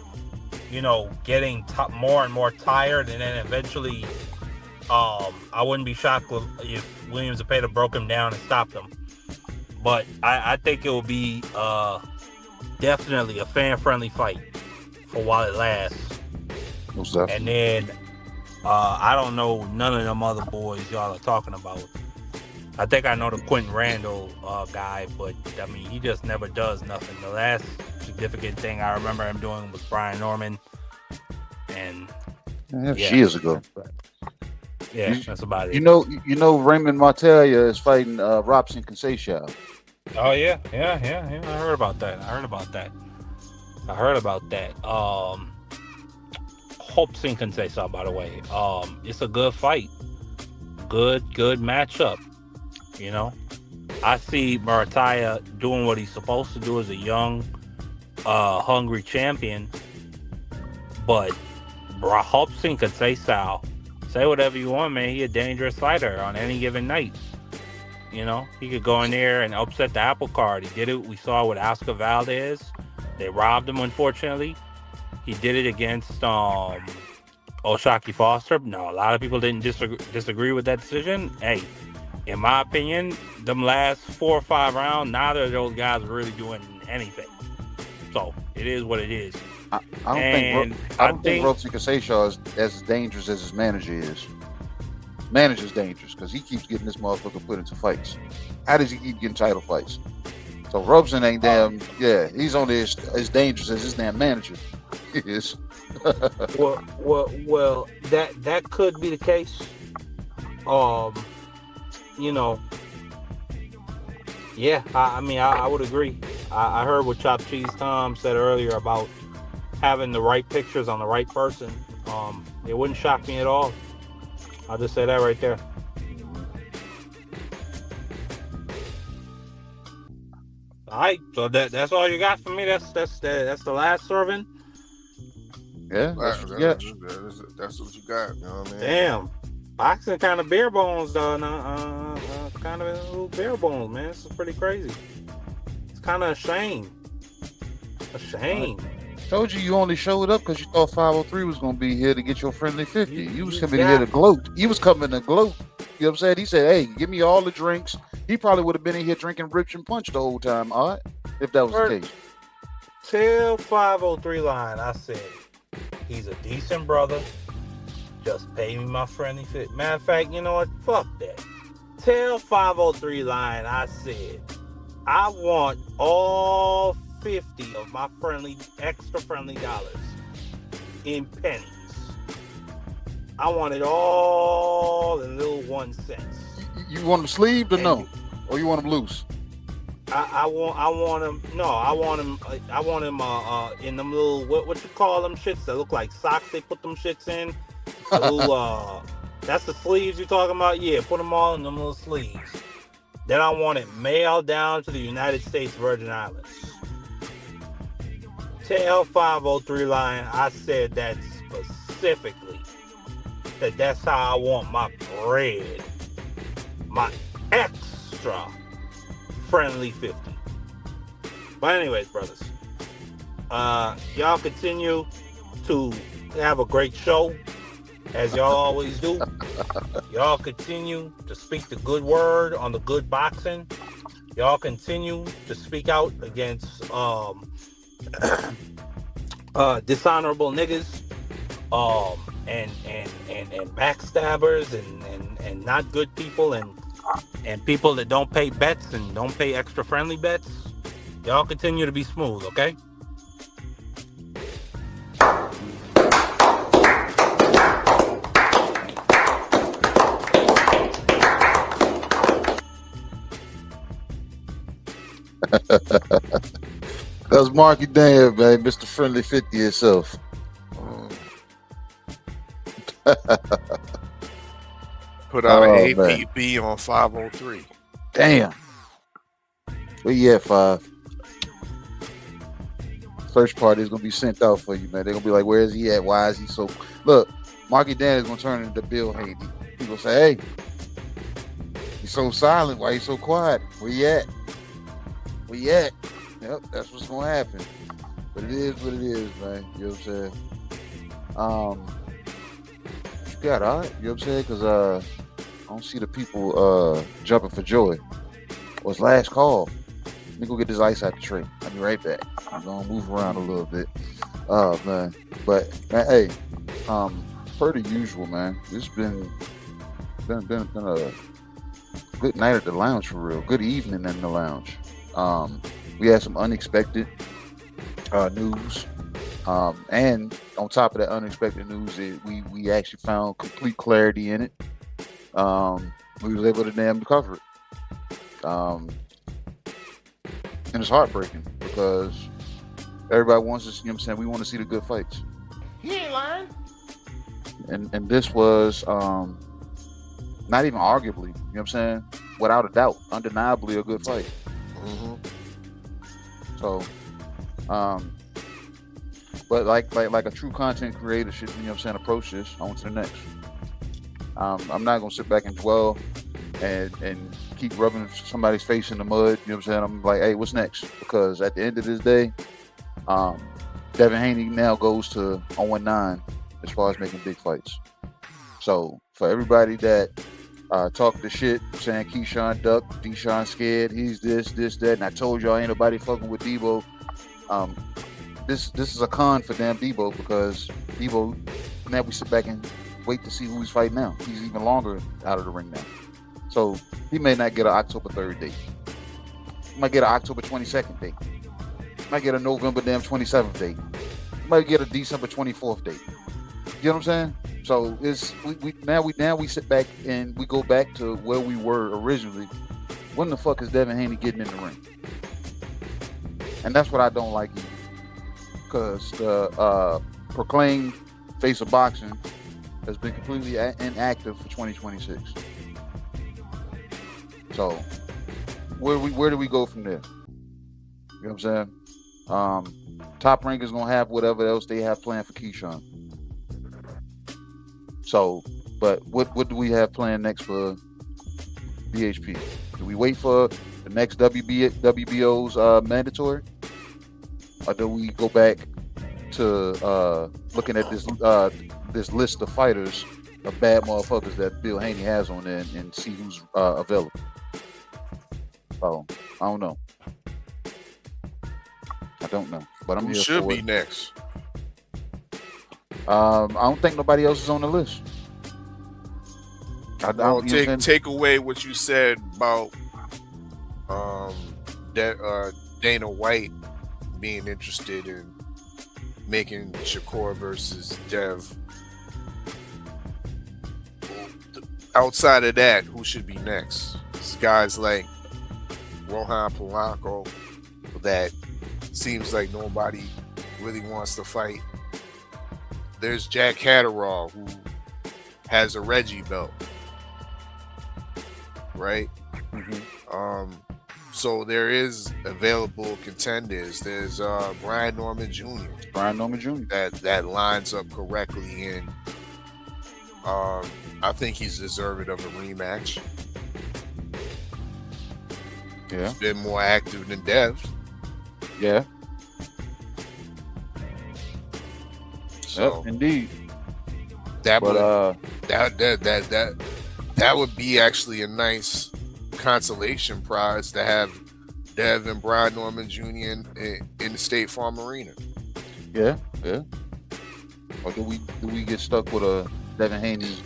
getting more and more tired, and then eventually, I wouldn't be shocked if Williams Zepeda broke him down and stopped him. But I think it will be definitely a fan-friendly fight for while it lasts. And then I don't know none of them other boys y'all are talking about. I think I know the Quentin Randall guy, but I mean he just never does nothing. The last significant thing I remember him doing was Brian Norman, and years ago. Yeah, that's about it. You know, Raymond Martalia is fighting Robson Conceição. Oh yeah. I heard about that. Hopsin Conceição, by the way. It's a good fight. Good matchup. I see Martalia doing what he's supposed to do as a young, hungry champion. But Hopsin Conceição, say whatever you want, man. He's a dangerous fighter on any given night. He could go in there and upset the apple cart. He did it. We saw with Oscar Valdez. They robbed him, unfortunately. He did it against O'Shaquie Foster. No, a lot of people didn't disagree with that decision. Hey, in my opinion, them last 4 or 5 rounds, neither of those guys were really doing anything. So it is what it is. I don't think Robson Conceição is as dangerous as his manager is. Manager's dangerous because he keeps getting this motherfucker put into fights. How does he keep getting title fights? So Robson ain't he's only as dangerous as his damn manager is. well, that could be the case. Yeah, I would agree. I heard what Chop Cheese Tom said earlier about having the right pictures on the right person. It wouldn't shock me at all. I'll just say that right there. All right, so that's all you got for me. That's the last serving. Yeah, that's what you got. You know what I mean? Damn, boxing kind of bare bones, though. Kind of a little bare bones, man. This is pretty crazy. It's kind of a shame. Told you only showed up because you thought 503 was going to be here to get your friendly 50. You was coming here to gloat. You know what I'm saying? He said, hey, give me all the drinks. He probably would have been in here drinking Rips and Punch the whole time, all right? If that was the case. Till 503 line, I said, he's a decent brother. Just pay me my friendly 50. Matter of fact, you know what? Fuck that. Till 503 line, I said, I want all 50 of my extra friendly dollars in pennies. I want it all in little 1 cent. You want them sleeved or no? Or you want them loose? I want him. No, I want him. I want him. In them little what you call them shits that look like socks. They put them shits in. The little that's the sleeves you talking about. Yeah, put them all in them little sleeves. Then I want it mailed down to the United States Virgin Islands. Tell 503 Lion I said that specifically. That's how I want my bread. My extra friendly 50. But anyways, brothers, y'all continue to have a great show as y'all always do. Y'all continue to speak the good word on the good boxing. Y'all continue to speak out against dishonorable niggas, and backstabbers and not good people and people that don't pay bets and don't pay extra friendly bets. Y'all continue to be smooth, okay? That's Marky Dan, man, Mr. Friendly 50 himself. Put out an APB on 503. Damn. Where you at, 5? Search party is gonna be sent out for you, man. They're gonna be like, where is he at? Why is he so? Look, Marky Dan is gonna turn into Bill Haney. He gonna say, hey, he's so silent. Why he so quiet? Where you at? Where you at? Yep, that's what's gonna happen. But it is what it is, man. You know what I'm saying? What you got, all right? You know what I'm saying? Because I don't see the people jumping for joy. Well, it's last call. Let me go get this ice out the tray. I'll be right back. I'm gonna move around a little bit. Oh man. But man, hey, per the usual, man. This been a good night at the lounge for real. Good evening in the lounge. We had some unexpected news. And on top of that unexpected news, we actually found complete clarity in it. We was able to damn cover it. And it's heartbreaking because everybody wants us, you know what I'm saying? We want to see the good fights. He ain't lying. And this was not even arguably, you know what I'm saying? Without a doubt, undeniably a good fight. Mm-hmm. So, but like a true content creator should, you know what I'm saying, approach this on to the next. I'm not gonna sit back and dwell and keep rubbing somebody's face in the mud. You know what I'm saying? I'm like, hey, what's next? Because at the end of this day, Devin Haney now goes to 0-9 as far as making big fights. So for everybody that talk the shit, saying Keyshawn duck, Deshaun scared, he's this, that, and I told y'all ain't nobody fucking with Debo. This is a con for damn Debo because Debo, now we sit back and wait to see who he's fighting now. He's even longer out of the ring now. So he may not get an October 3rd date. He might get an October 22nd date. He might get a November damn 27th date. He might get a December 24th date. You know what I'm saying? So it's we sit back and we go back to where we were originally. When the fuck is Devin Haney getting in the ring? And that's what I don't like either. Because the proclaimed face of boxing has been completely inactive for 2026. So where do we go from there? You know what I'm saying? Top Rank is gonna have whatever else they have planned for Keyshawn. So, but what do we have planned next for BHP? Do we wait for the next WBO's mandatory, or do we go back to looking at this list of fighters of bad motherfuckers that Bill Haney has on there and see who's available? Oh, I don't know. I don't know, but I'm Who here should for be it. next? I don't think nobody else is on the list. Well, take away what you said about Dana White being interested in making Shakur versus Dev. Outside of that, who should be next? It's guys like Rohan Polanco that seems like nobody really wants to fight. There's Jack Catterall, who has a Reggie belt, right? So there is available contenders. There's Brian Norman Jr. That lines up correctly, and I think he's deserving of a rematch. Yeah, he's been more active than Dev. Yeah. So yep, indeed. That would be actually a nice consolation prize to have Dev and Brian Norman Jr. in the State Farm Arena. Yeah. Or do we get stuck with a Devin Haney?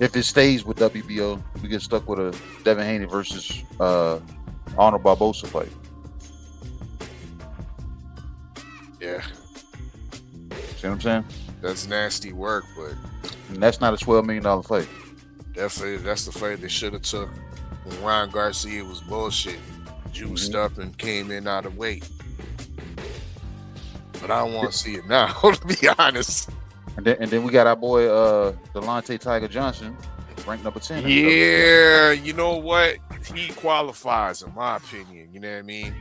If it stays with WBO, we get stuck with a Devin Haney versus Arnold Barbosa fight. Yeah. See what I'm saying? That's nasty work, but and that's not a $12 million fight. Definitely, that's the fight they should have took when Ryan Garcia was bullshit, juiced up and came in out of weight. But I don't want to see it now, to be honest. And then we got our boy Delonte Tiger Johnson, ranked number 10. Yeah, you know what? He qualifies, in my opinion. You know what I mean?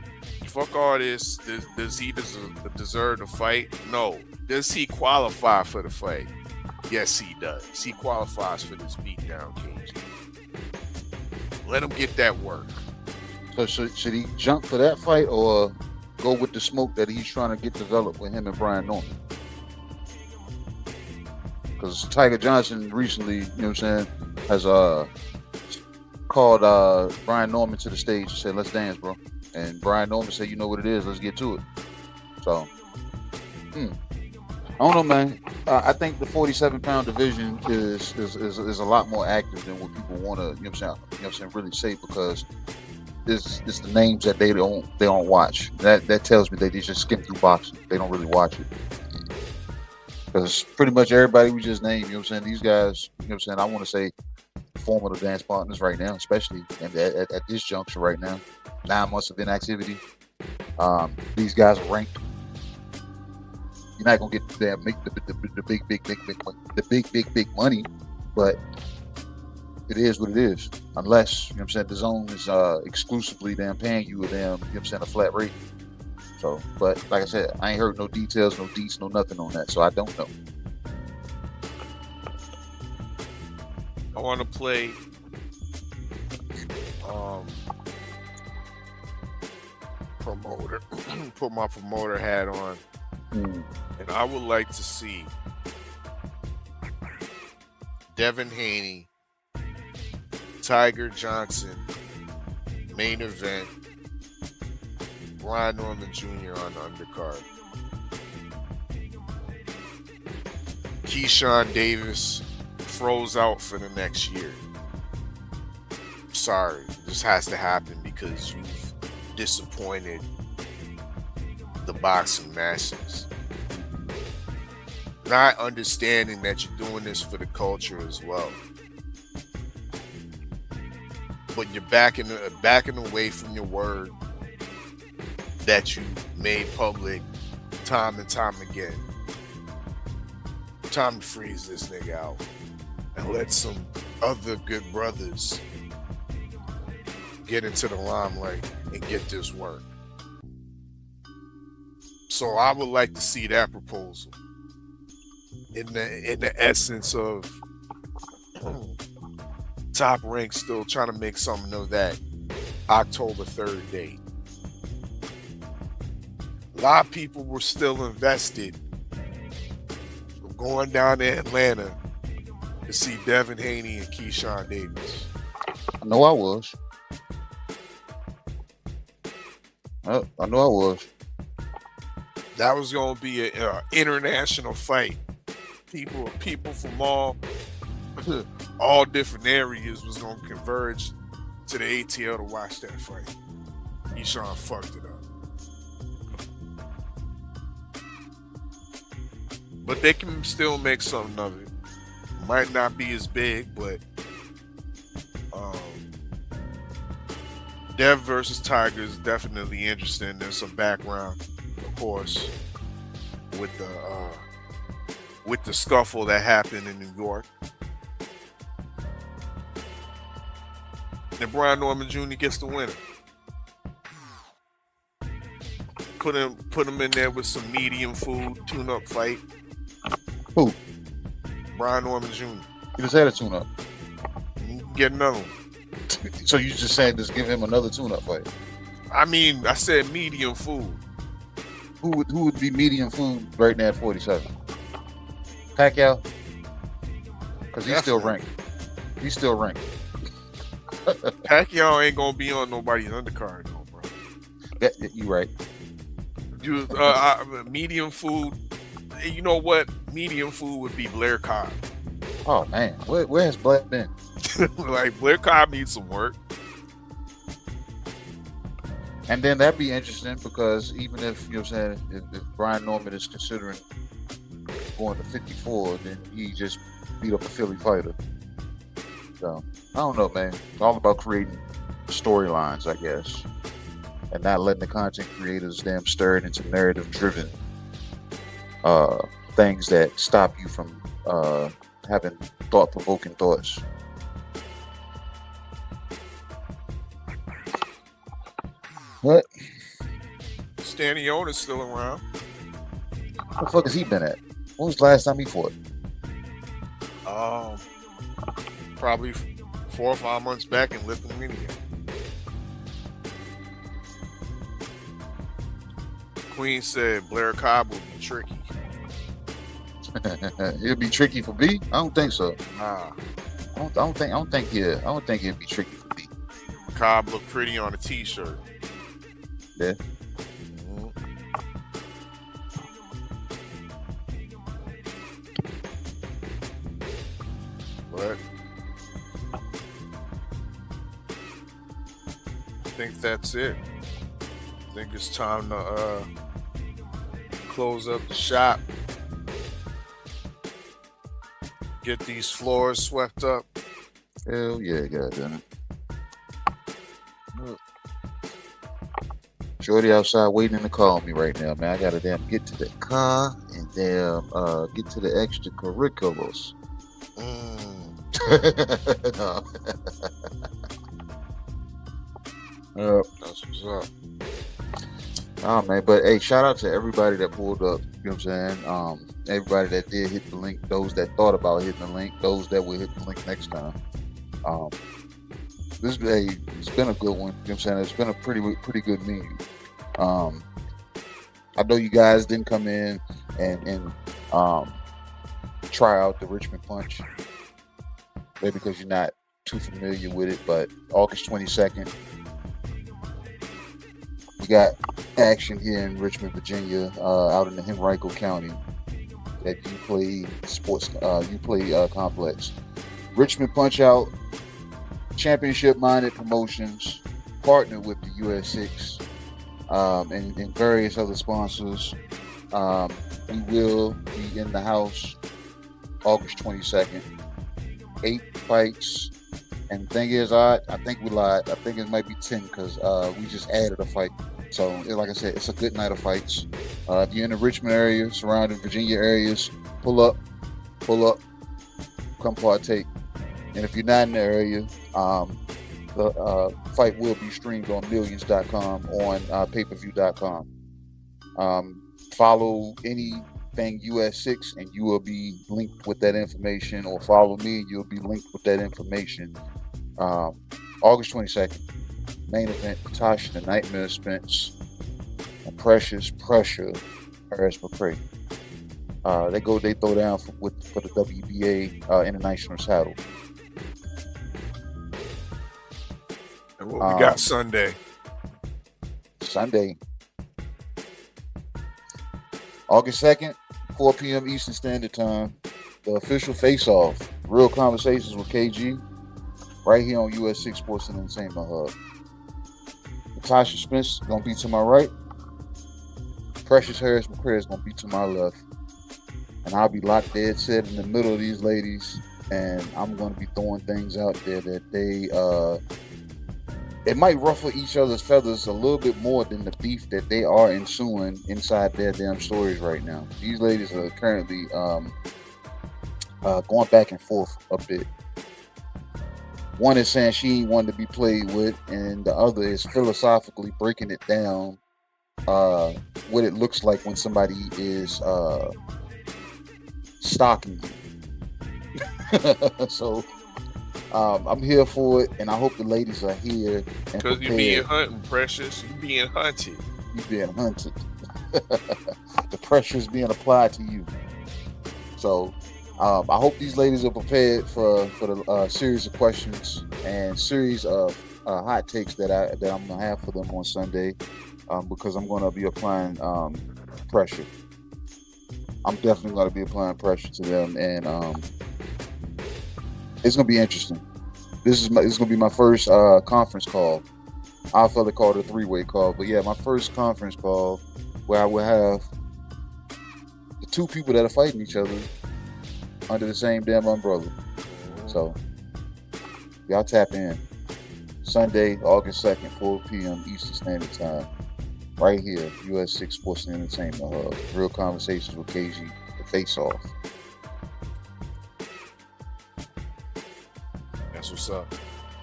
Fuck all this. Does he deserve to fight? No. Does he qualify for the fight? Yes, he does. He qualifies for this beatdown, KG. Let him get that work. So should he jump for that fight or go with the smoke that he's trying to get developed with him and Brian Norman? Because Tiger Johnson recently, you know what I'm saying, has called Brian Norman to the stage and said, "Let's dance, bro." And Brian Norman said, "You know what it is. Let's get to it." So, I don't know, man. I think the 47-pound division is a lot more active than what people want to, you know what I'm saying, really say, because it's the names that they don't watch. That tells me they just skim through boxing. They don't really watch it. Because pretty much everybody we just named, you know what I'm saying, these guys, you know what I'm saying, I want to say formidable dance partners right now, especially at this juncture right now. 9 months of inactivity. These guys are ranked. You're not gonna get the big money, but it is what it is. Unless, you know what I'm saying, the zone is exclusively paying you a you know what I'm saying, a flat rate. So, but like I said, I ain't heard no details, no deets, no nothing on that. So I don't know. I want to play promoter, put my promoter hat on, and I would like to see Devin Haney, Tiger Johnson, main event, Brian Norman Jr. on the undercard. Keyshawn Davis froze out for the next year. Sorry, this has to happen because you've disappointed the boxing masses. Not understanding that you're doing this for the culture as well. But you're backing away from your word that you made public time and time again. Time to freeze this nigga out and let some other good brothers get into the limelight and get this work. So I would like to see that proposal in the essence of Top Rank still trying to make something of that October 3rd date. A lot of people were still invested from going down to Atlanta to see Devin Haney and Keyshawn Davis. I know I was. I know I was. That was going to be an international fight. People from all different areas was going to converge to the ATL to watch that fight. Keyshawn fucked it up. But they can still make something of it. Might not be as big, but Dev versus Tiger is definitely interesting. There's some background, of course, with the scuffle that happened in New York. And Brian Norman Jr. gets the winner. Put him in there with some medium food, tune-up fight. Who? Brian Norman Jr. He just had a tune-up. Get another one. So you just saying just give him another tune-up fight? I mean, I said medium food. Who would be medium food right now at 47? Pacquiao? Because he's still ranked. He's still ranked. Pacquiao ain't gonna be on nobody's undercard, though, bro. You right. You medium food. You know what? Medium food would be Blair Cobb. Oh man, where has Black been? Like Blair Cobb needs some work. And then that'd be interesting because even if you know what I'm saying, if Brian Norman is considering going to 54, then he just beat up a Philly fighter. So I don't know, man. It's all about creating storylines, I guess, and not letting the content creators damn stir it into narrative-driven things that stop you from having thought-provoking thoughts. What? Staniona's still around. What the fuck has he been at? When was the last time he fought? Probably 4 or 5 months back in Lithuania. Queen said Blair Cobb would be tricky. It'll be tricky for B? I don't think so. Nah. I don't think it'd be tricky for B. Cobb looked pretty on a t-shirt. Yeah. But I think that's it. I think it's time to close up the shop. Get these floors swept up. Hell yeah, goddamn it. Shorty outside waiting to call me right now, man. I gotta damn get to the car and damn get to the extracurriculars. That's what's up. Oh man, but hey, shout out to everybody that pulled up. You know what I'm saying? Everybody that did hit the link, those that thought about hitting the link, those that will hit the link next time. It's been a good one. You know what I'm saying? It's been a pretty good meeting. I know you guys didn't come in and try out the Richmond Punch, maybe because you're not too familiar with it. But August 22nd, we got action here in Richmond, Virginia, out in the Henrico County at Uplay Sports Complex. Richmond Punch Out, championship-minded promotions, partnered with the US6 and various other sponsors. We will be in the house August 22nd. 8 fights. And the thing is, I think we lied. I think it might be 10 because we just added a fight. So, like I said, it's a good night of fights. If you're in the Richmond area, surrounding Virginia areas, pull up, come partake. And if you're not in the area, the fight will be streamed on millions.com, on pay-per-view.com. Follow anything US6 and you will be linked with that information, or follow me and you'll be linked with that information. August 22nd, main event, Tasha the Nightmare Spence and Precious Pressure Harris McCray. They throw down for the WBA international title. And what we got Sunday, August 2nd, 4 p.m. Eastern Standard Time, the official face-off, Real Conversations with KG, right here on US6 Sports and Entertainment Hub. Natasha Spence is going to be to my right. Precious Harris McCray is going to be to my left. And I'll be locked dead set in the middle of these ladies, and I'm going to be throwing things out there that they it might ruffle each other's feathers a little bit more than the beef that they are ensuing inside their damn stories right now. These ladies are currently going back and forth a bit. One is saying she ain't one to be played with, and the other is philosophically breaking it down, what it looks like when somebody is stalking you. So I'm here for it, and I hope the ladies are here. Because you're being hunted, Precious. You're being hunted. You're being hunted. The pressure is being applied to you. So I hope these ladies are prepared for the series of questions and series of hot takes that I'm gonna have for them on Sunday, because I'm gonna be applying pressure. I'm definitely gonna be applying pressure to them, and it's gonna be interesting. This is gonna be my first conference call. I felt it called a three-way call, but yeah, my first conference call where I will have the two people that are fighting each other under the same damn umbrella. So y'all tap in Sunday, August 2nd, 4 p.m. Eastern Standard Time, right here, US6 Sports and Entertainment Hub. Real conversations with KG, the face off. That's what's up.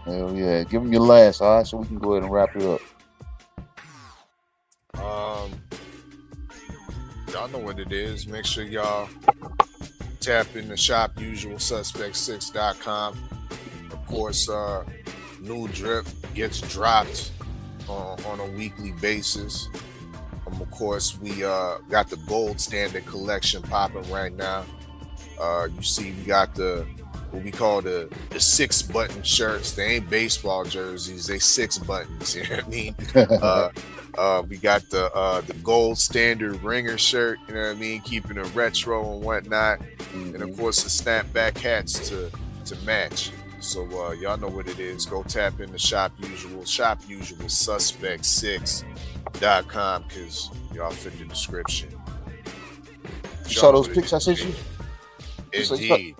Hell yeah. Give them your last, all right, so we can go ahead and wrap it up. Y'all know what it is. Make sure y'all tap in the shop, usualsuspect6.com. Of course, new drip gets dropped on a weekly basis. Of course, we got the gold standard collection popping right now. You see, we got what we call the 6-button shirts. They ain't baseball jerseys, they 6 buttons. You know what I mean? We got the gold standard ringer shirt, you know what I mean, keeping it retro and whatnot. And of course the snapback hats to match. So y'all know what it is. Go tap in the shop usualsuspect6.com, because y'all fit the description. You saw those pics I sent you? Indeed.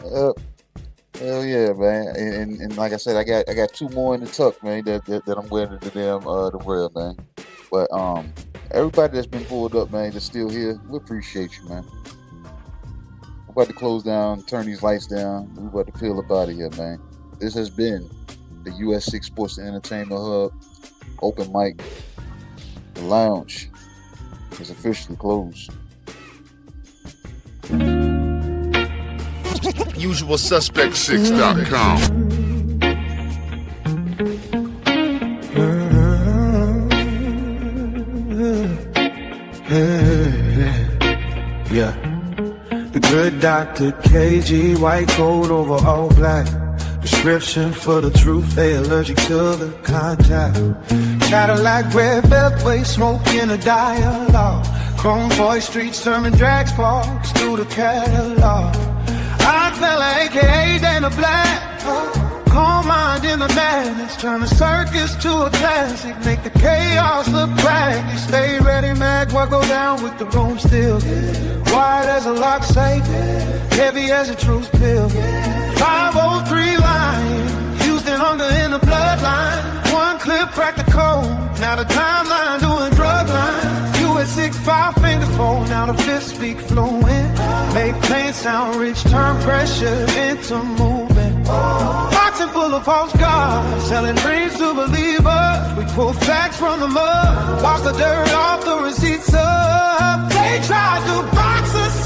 Hell yeah, man. And like I said, I got 2 more in the tuck, man, that I'm wearing the damn the wear, man. But everybody that's been pulled up, man, that's still here, we appreciate you, man. We're about to close down, turn these lights down. We're about to peel up out of here, man. This has been the US6 Sports and Entertainment Hub open mic. The lounge is officially closed. usualsuspect6.com. Yeah. The good Dr. KG, white coat over all black. Prescription for the truth, they allergic to the contact. Cadillac, red beltway, smoking a dialogue. Chrome voice, street sermon, drag sparks through the catalog. Odd fella, aka Dana Black. Calm mind in the madness, turn the circus to a classic. Make the chaos look practice. Stay ready, mag, what go down with the room still. Wide as a lock safe, heavy as a truth pill. 503 line, Houston hunger in the bloodline. One clip, crack the code, now the timeline doing drug lines. US6 5-finger fold, now the fifth speak fluent. Make pain sound rich, turn pressure into movement. Boxing full of false gods, selling dreams to believers. We pull facts from the mud, wash the dirt off the receipts up. They tried to box us